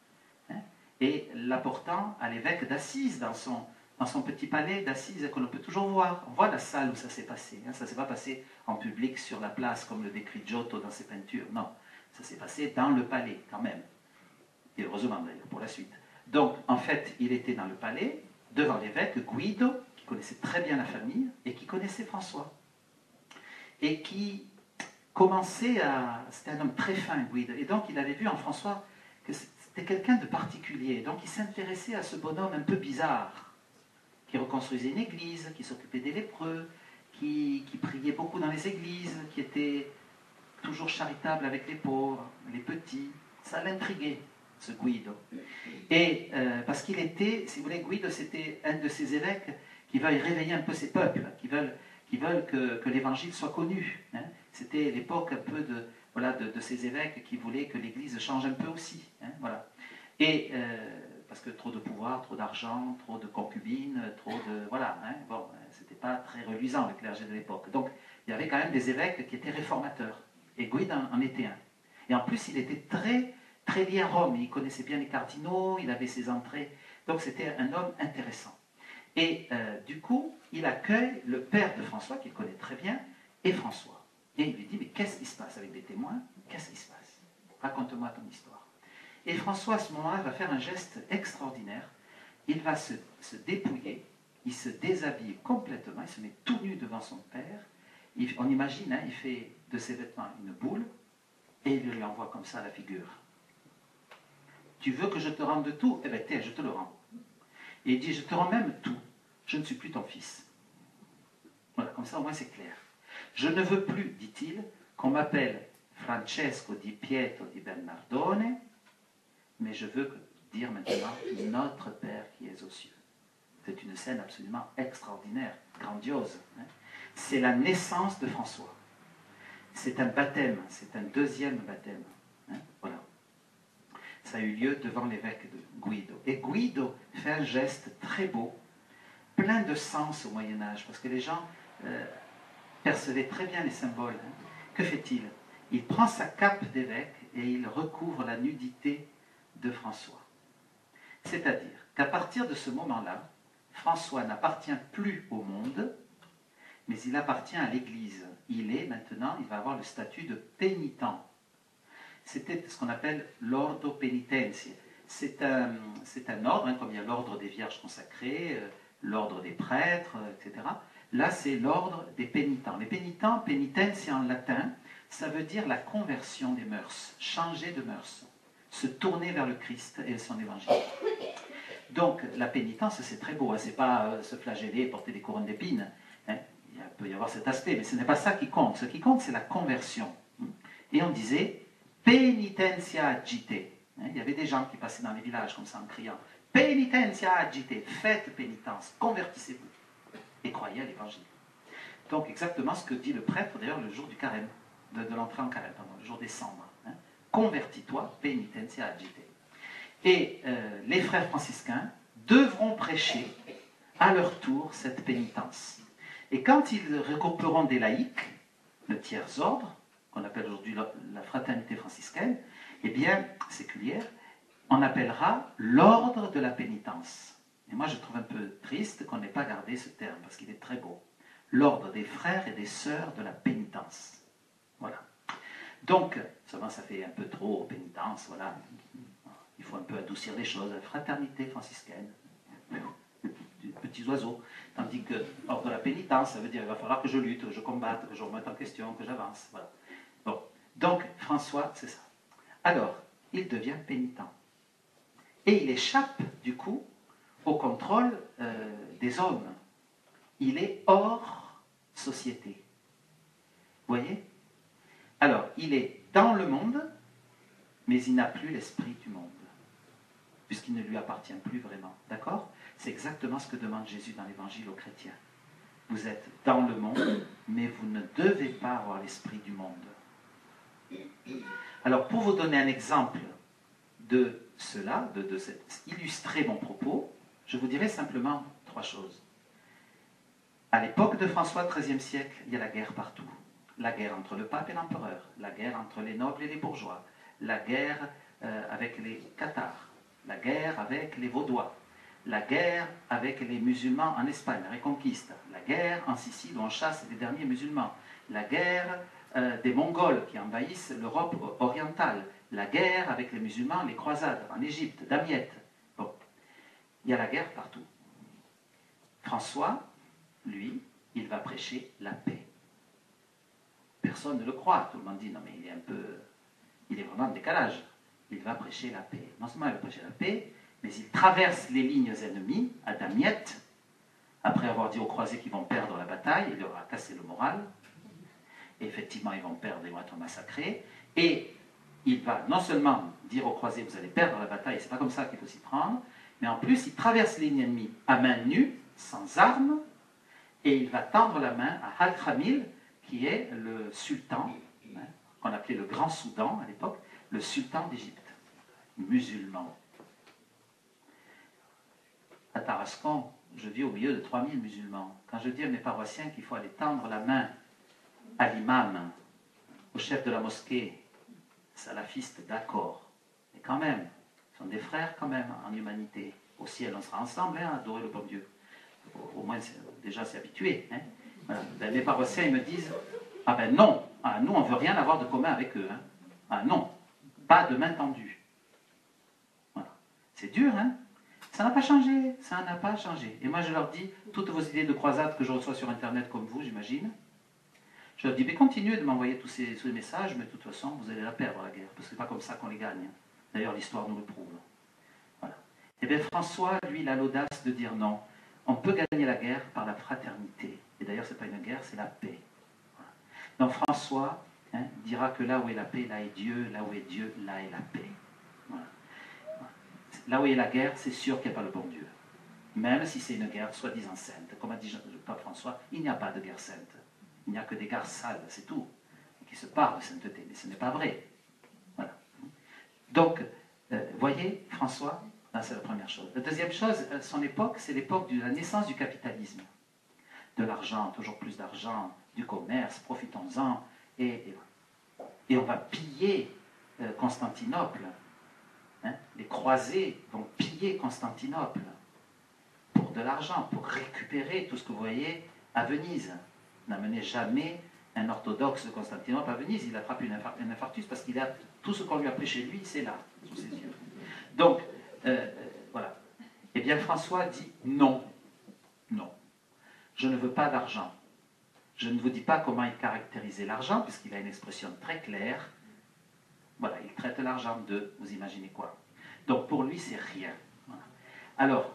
hein, et l'apportant à l'évêque d'Assise, dans son petit palais d'Assise, que l'on peut toujours voir. On voit la salle où ça s'est passé. Hein. Ça ne s'est pas passé en public sur la place, comme le décrit Giotto dans ses peintures. Non, ça s'est passé dans le palais, quand même. Et heureusement, d'ailleurs, pour la suite. Donc, en fait, il était dans le palais, devant l'évêque Guido, qui connaissait très bien la famille, et qui connaissait François. Et qui commençait à... C'était un homme très fin, Guido. Et donc, il avait vu en François que c'était quelqu'un de particulier. Donc, il s'intéressait à ce bonhomme un peu bizarre, qui reconstruisait une église, qui s'occupait des lépreux, qui priait beaucoup dans les églises, qui était toujours charitable avec les pauvres, les petits. Ça l'intriguait, ce Guido. Et parce qu'il était, si vous voulez, Guido, c'était un de ces évêques qui veulent réveiller un peu ces peuples, qui veulent que l'évangile soit connu. Hein. C'était l'époque un peu de ces évêques qui voulaient que l'Église change un peu aussi. Hein, voilà. Et parce que trop de pouvoir, trop d'argent, trop de concubines, trop de... Voilà, hein, bon, c'était pas très reluisant le clergé de l'époque. Donc, il y avait quand même des évêques qui étaient réformateurs. Et Guido en était un. Et en plus, il était très, très lié à Rome. Il connaissait bien les cardinaux, il avait ses entrées. Donc, c'était un homme intéressant. Et du coup, il accueille le père de François, qu'il connaît très bien, et François. Et il lui dit, mais qu'est-ce qui se passe avec des témoins? Qu'est-ce qui se passe? Raconte-moi ton histoire. Et François, à ce moment-là, va faire un geste extraordinaire. Il va se dépouiller, il se déshabille complètement, il se met tout nu devant son père. On imagine, hein, il fait de ses vêtements une boule, et il lui envoie comme ça à la figure. Tu veux que je te rende tout? Eh bien, tiens, je te le rends. Et il dit, je te rends même tout. Je ne suis plus ton fils. Voilà, comme ça au moins c'est clair. Je ne veux plus, dit-il, qu'on m'appelle Francesco di Pietro di Bernardone, mais je veux dire maintenant notre Père qui est aux cieux. C'est une scène absolument extraordinaire, grandiose. Hein. C'est la naissance de François. C'est un baptême, c'est un deuxième baptême. Hein, voilà. Ça a eu lieu devant l'évêque de Guido. Et Guido fait un geste très beau, plein de sens au Moyen-Âge, parce que les gens percevaient très bien les symboles. Hein. Que fait-il? Il prend sa cape d'évêque et il recouvre la nudité de François. C'est-à-dire qu'à partir de ce moment-là, François n'appartient plus au monde, mais il appartient à l'Église. Il est maintenant, il va avoir le statut de pénitent. C'était ce qu'on appelle l'ordo penitentia. C'est un ordre, hein, comme il y a l'ordre des vierges consacrées, l'ordre des prêtres, etc. Là, c'est l'ordre des pénitents. Les pénitents, penitentia en latin, ça veut dire la conversion des mœurs, changer de mœurs, se tourner vers le Christ et son évangile. Donc, la pénitence, c'est très beau, hein, c'est pas se flageller, porter des couronnes d'épines. Hein. Il peut y avoir cet aspect, mais ce n'est pas ça qui compte. Ce qui compte, c'est la conversion. Et on disait penitentia agite. Hein, il y avait des gens qui passaient dans les villages comme ça en criant penitentia agite, faites pénitence, convertissez-vous et croyez à l'évangile. Donc exactement ce que dit le prêtre d'ailleurs le jour du carême, de l'entrée en carême, pardon, le jour des cendres. Hein. Convertis-toi, penitentia agite. Et les frères franciscains devront prêcher à leur tour cette pénitence. Et quand ils regrouperont des laïcs, le tiers ordre, qu'on appelle aujourd'hui la fraternité franciscaine, eh bien, séculière, on appellera l'ordre de la pénitence. Et moi, je trouve un peu triste qu'on n'ait pas gardé ce terme, parce qu'il est très beau. L'ordre des frères et des sœurs de la pénitence. Voilà. Donc, seulement ça fait un peu trop pénitence, voilà. Il faut un peu adoucir les choses. Fraternité franciscaine, des petits oiseaux. Tandis que ordre de la pénitence, ça veut dire qu'il va falloir que je lutte, que je combatte, que je remette en question, que j'avance. Voilà. Bon. Donc, François, c'est ça. Alors, il devient pénitent. Et il échappe, du coup, au contrôle des hommes. Il est hors société. Vous voyez? Alors, il est dans le monde, mais il n'a plus l'esprit du monde, puisqu'il ne lui appartient plus vraiment. D'accord? C'est exactement ce que demande Jésus dans l'Évangile aux chrétiens. Vous êtes dans le monde, mais vous ne devez pas avoir l'esprit du monde. Alors, pour vous donner un exemple de cela, illustrer mon propos, je vous dirai simplement 3 choses. À l'époque de François, XIIIe siècle, il y a la guerre partout. La guerre entre le pape et l'empereur, la guerre entre les nobles et les bourgeois, la guerre avec les Cathares, la guerre avec les Vaudois, la guerre avec les musulmans en Espagne, la Reconquista, la guerre en Sicile où on chasse les derniers musulmans, la guerre des Mongols qui envahissent l'Europe orientale, la guerre avec les musulmans, les croisades en Égypte, Damiette. Bon, il y a la guerre partout. François, lui, il va prêcher la paix. Personne ne le croit. Tout le monde dit, non mais il est vraiment en décalage. Il va prêcher la paix. Non seulement il va prêcher la paix, mais il traverse les lignes ennemies à Damiette, après avoir dit aux croisés qu'ils vont perdre la bataille, il leur a cassé le moral. Et effectivement, ils vont perdre, ils vont être massacrés. Et il va non seulement dire aux croisés, vous allez perdre la bataille, c'est pas comme ça qu'il faut s'y prendre, mais en plus, il traverse les lignes ennemies à main nue, sans armes, et il va tendre la main à Al-Khamil, qui est le sultan, qu'on appelait le Grand Soudan à l'époque, le sultan d'Égypte, musulman. À Tarascon, je vis au milieu de 3000 musulmans. Quand je dis à mes paroissiens qu'il faut aller tendre la main à l'imam, au chef de la mosquée, salafiste, d'accord. Mais quand même, ce sont des frères quand même en humanité. Au ciel, on sera ensemble à adorer le bon Dieu. Au moins, déjà, c'est habitué. Hein. Voilà. Les paroissiens, ils me disent, ah ben non, nous, on ne veut rien avoir de commun avec eux. Hein. Ah non, pas de main tendue. Voilà. C'est dur, hein. Ça n'a pas changé, ça n'a pas changé. Et moi, je leur dis, toutes vos idées de croisade que je reçois sur Internet, comme vous, j'imagine, je leur dis, mais continuez de m'envoyer tous ces messages, mais de toute façon, vous allez la perdre, la guerre, parce que ce n'est pas comme ça qu'on les gagne. D'ailleurs, l'histoire nous le prouve. Voilà. Et bien, François, lui, il a l'audace de dire non. On peut gagner la guerre par la fraternité. Et d'ailleurs, ce n'est pas une guerre, c'est la paix. Voilà. Donc François dira que là où est la paix, là est Dieu, là où est Dieu, là est la paix. Voilà. Là où est la guerre, c'est sûr qu'il n'y a pas le bon Dieu. Même si c'est une guerre soi-disant sainte. Comme a dit le pape François, il n'y a pas de guerre sainte. Il n'y a que des guerres sales, c'est tout. Qui se parlent de sainteté, mais ce n'est pas vrai. Voilà. Donc, voyez, François, c'est la première chose. La deuxième chose, son époque, c'est l'époque de la naissance du capitalisme. De l'argent, toujours plus d'argent, du commerce, profitons-en. Et on va piller Constantinople. Hein. Les croisés vont piller Constantinople pour de l'argent, pour récupérer tout ce que vous voyez à Venise. N'amenez jamais un orthodoxe de Constantinople à Venise, il attrape un infarctus parce qu'il a tout ce qu'on lui a pris chez lui, c'est là, sous ses yeux. Donc, voilà. Eh bien, François dit non, non. Je ne veux pas d'argent. Je ne vous dis pas comment il caractérisait l'argent, puisqu'il a une expression très claire. Voilà, il traite l'argent de, vous imaginez quoi. Donc, pour lui, c'est rien. Voilà. Alors,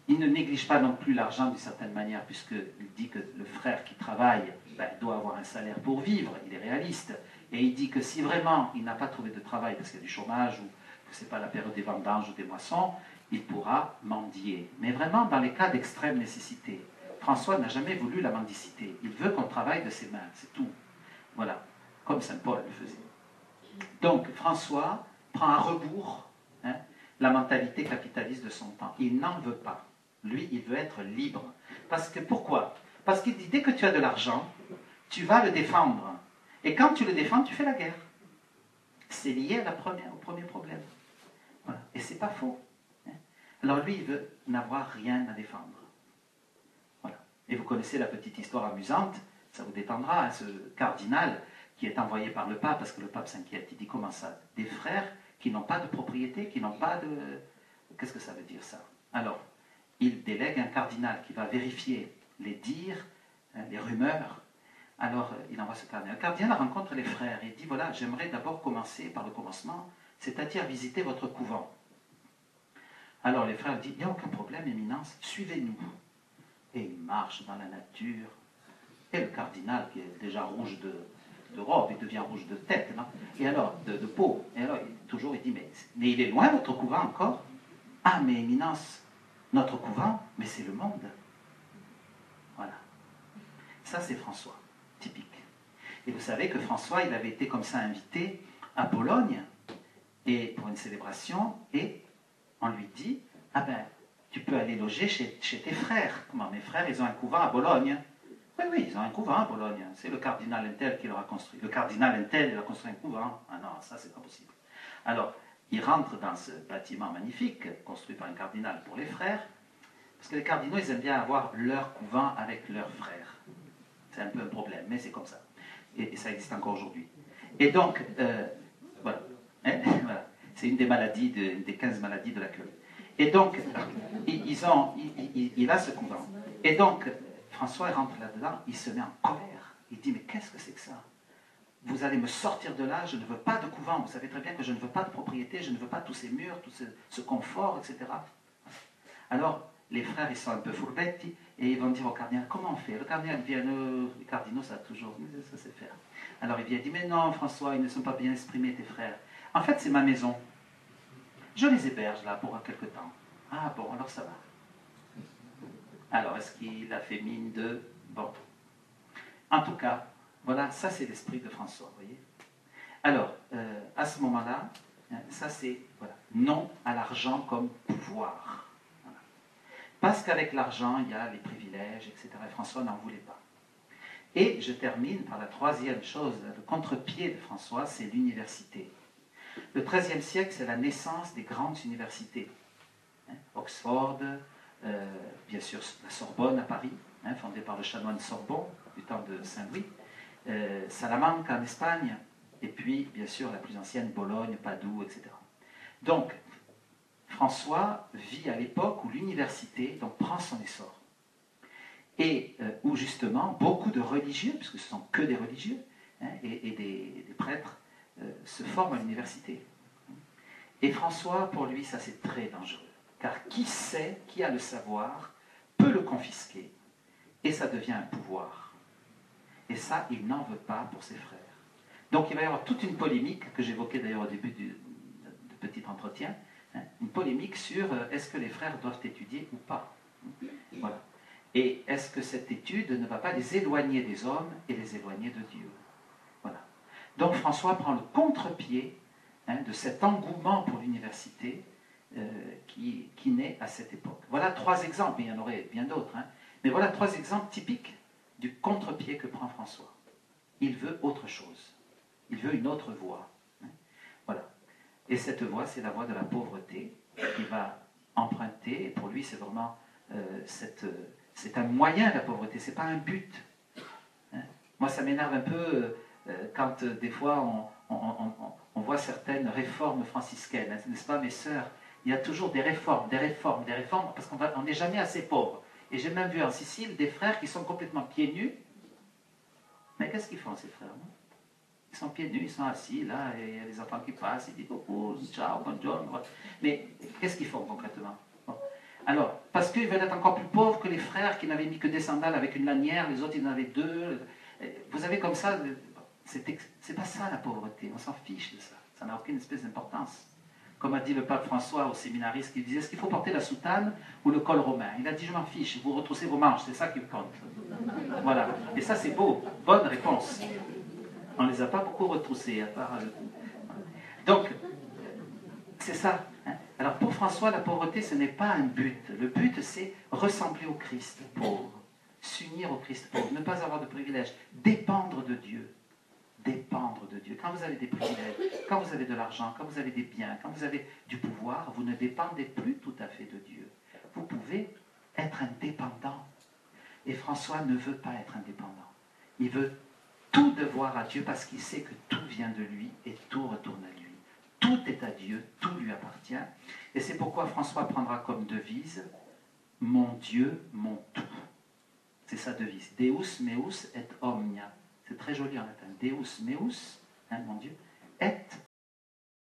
il ne néglige pas non plus l'argent d'une certaine manière, puisqu'il dit que le frère qui travaille doit avoir un salaire pour vivre, il est réaliste. Et il dit que si vraiment il n'a pas trouvé de travail, parce qu'il y a du chômage, ou que ce n'est pas la période des vendanges ou des moissons, il pourra mendier. Mais vraiment dans les cas d'extrême nécessité. François n'a jamais voulu la mendicité. Il veut qu'on travaille de ses mains, c'est tout. Voilà, comme saint Paul le faisait. Donc François prend à rebours la mentalité capitaliste de son temps. Il n'en veut pas. Lui, il veut être libre. Parce que, pourquoi? Parce qu'il dit, dès que tu as de l'argent, tu vas le défendre. Et quand tu le défends, tu fais la guerre. C'est lié à au premier problème. Voilà. Et c'est pas faux. Alors lui, il veut n'avoir rien à défendre. Voilà. Et vous connaissez la petite histoire amusante, ça vous détendra, hein, ce cardinal qui est envoyé par le pape, parce que le pape s'inquiète. Il dit, comment ça? Des frères qui n'ont pas de propriété, qui n'ont pas de... Qu'est-ce que ça veut dire ça? Alors, il délègue un cardinal qui va vérifier les dires, hein, les rumeurs. Alors, il envoie ce cardinal. Le cardinal rencontre les frères et dit, voilà, j'aimerais d'abord commencer par le commencement, c'est-à-dire visiter votre couvent. Alors les frères disent, il n'y a aucun problème, éminence, suivez-nous. Et il marche dans la nature. Et le cardinal, qui est déjà rouge de robe, il devient rouge de tête, non? Et alors, de peau. Et alors, toujours, il dit, mais il est loin votre couvent encore? Ah, mais éminence, notre couvent, mais c'est le monde. Voilà. Ça, c'est François, typique. Et vous savez que François, il avait été comme ça invité à Bologne, et pour une célébration, et on lui dit, ah ben, tu peux aller loger chez tes frères. Comment, mes frères, ils ont un couvent à Bologne? Oui, oui, ils ont un couvent à Bologne. C'est le cardinal Intel qui leur a construit. Le cardinal Intel, il a construit un couvent. Ah non, ça, c'est pas possible. Alors, il rentre dans ce bâtiment magnifique, construit par un cardinal pour les frères, parce que les cardinaux, ils aiment bien avoir leur couvent avec leurs frères. C'est un peu un problème, mais c'est comme ça. Et ça existe encore aujourd'hui. Et donc, voilà. Hein, voilà. C'est une des maladies, des 15 maladies de la queue. Et donc, il a ce couvent. Et donc, François rentre là-dedans, il se met en colère. Il dit, mais qu'est-ce que c'est que ça? Vous allez me sortir de là, je ne veux pas de couvent. Vous savez très bien que je ne veux pas de propriété, je ne veux pas tous ces murs, tout ce confort, etc. Alors, les frères, ils sont un peu fourbetti, et ils vont dire au cardinal, comment on fait? Le cardinal vient, les cardinaux, ça a toujours, ça sait faire. Alors il vient, il dit, mais non, François, ils ne sont pas bien exprimés, tes frères. En fait, c'est ma maison. Je les héberge là pour quelque temps. Ah bon, alors ça va. Alors, est-ce qu'il a fait mine de... Bon. En tout cas, voilà, ça c'est l'esprit de François, vous voyez. Alors, à ce moment-là, ça c'est, voilà, non à l'argent comme pouvoir. Voilà. Parce qu'avec l'argent, il y a les privilèges, etc. Et François n'en voulait pas. Et je termine par la troisième chose, le contre-pied de François, c'est l'université. Le XIIIe siècle, c'est la naissance des grandes universités. Oxford, bien sûr la Sorbonne à Paris, fondée par le chanoine Sorbon du temps de Saint-Louis, Salamanque en Espagne, et puis bien sûr la plus ancienne Bologne, Padoue, etc. Donc, François vit à l'époque où l'université prend son essor. Et où justement beaucoup de religieux, puisque ce ne sont que des religieux, et des prêtres, se forment à l'université. Et François, pour lui, ça c'est très dangereux. Car qui sait, qui a le savoir, peut le confisquer, et ça devient un pouvoir. Et ça, il n'en veut pas pour ses frères. Donc il va y avoir toute une polémique, que j'évoquais d'ailleurs au début du petit entretien, une polémique sur est-ce que les frères doivent étudier ou pas. Voilà. Et est-ce que cette étude ne va pas les éloigner des hommes et les éloigner de Dieu? Voilà. Donc François prend le contre-pied de cet engouement pour l'université qui naît à cette époque. Voilà 3 exemples, mais il y en aurait bien d'autres. Mais voilà 3 exemples typiques du contre-pied que prend François. Il veut autre chose. Il veut une autre voie. Voilà. Et cette voie, c'est la voie de la pauvreté qu'il va emprunter. Et pour lui, c'est vraiment c'est un moyen, la pauvreté, c'est pas un but. Moi, ça m'énerve un peu quand des fois on voit certaines réformes franciscaines, n'est-ce pas, mes sœurs? Il y a toujours des réformes, parce qu'on n'est jamais assez pauvre. Et j'ai même vu en Sicile des frères qui sont complètement pieds nus. Mais qu'est-ce qu'ils font, ces frères? Ils sont pieds nus, ils sont assis là, et il y a des enfants qui passent, ils disent coucou, ciao, bonjour. Mais qu'est-ce qu'ils font concrètement? Alors, parce qu'ils veulent être encore plus pauvres que les frères qui n'avaient mis que des sandales avec une lanière, les autres ils en avaient 2. Vous avez comme ça, c'est pas ça la pauvreté, on s'en fiche de ça, ça n'a aucune espèce d'importance. Comme a dit le pape François aux séminaristes, qui disait, est-ce qu'il faut porter la soutane ou le col romain? Il a dit, je m'en fiche, vous retroussez vos manches, c'est ça qui compte. Voilà, et ça c'est beau, bonne réponse. On ne les a pas beaucoup retroussés, à part... Donc, c'est ça. Alors pour François, la pauvreté, ce n'est pas un but. Le but, c'est ressembler au Christ pauvre, s'unir au Christ pauvre, ne pas avoir de privilèges, dépendre de Dieu. dépendre de Dieu. Quand vous avez des privilèges, quand vous avez de l'argent, quand vous avez des biens, quand vous avez du pouvoir, vous ne dépendez plus tout à fait de Dieu. Vous pouvez être indépendant. Et François ne veut pas être indépendant. Il veut tout devoir à Dieu parce qu'il sait que tout vient de lui et tout retourne à lui. Tout est à Dieu, tout lui appartient. Et c'est pourquoi François prendra comme devise « Mon Dieu, mon tout ». C'est sa devise. Deus meus et omnia. C'est très joli en latin. Deus meus, hein, mon Dieu, et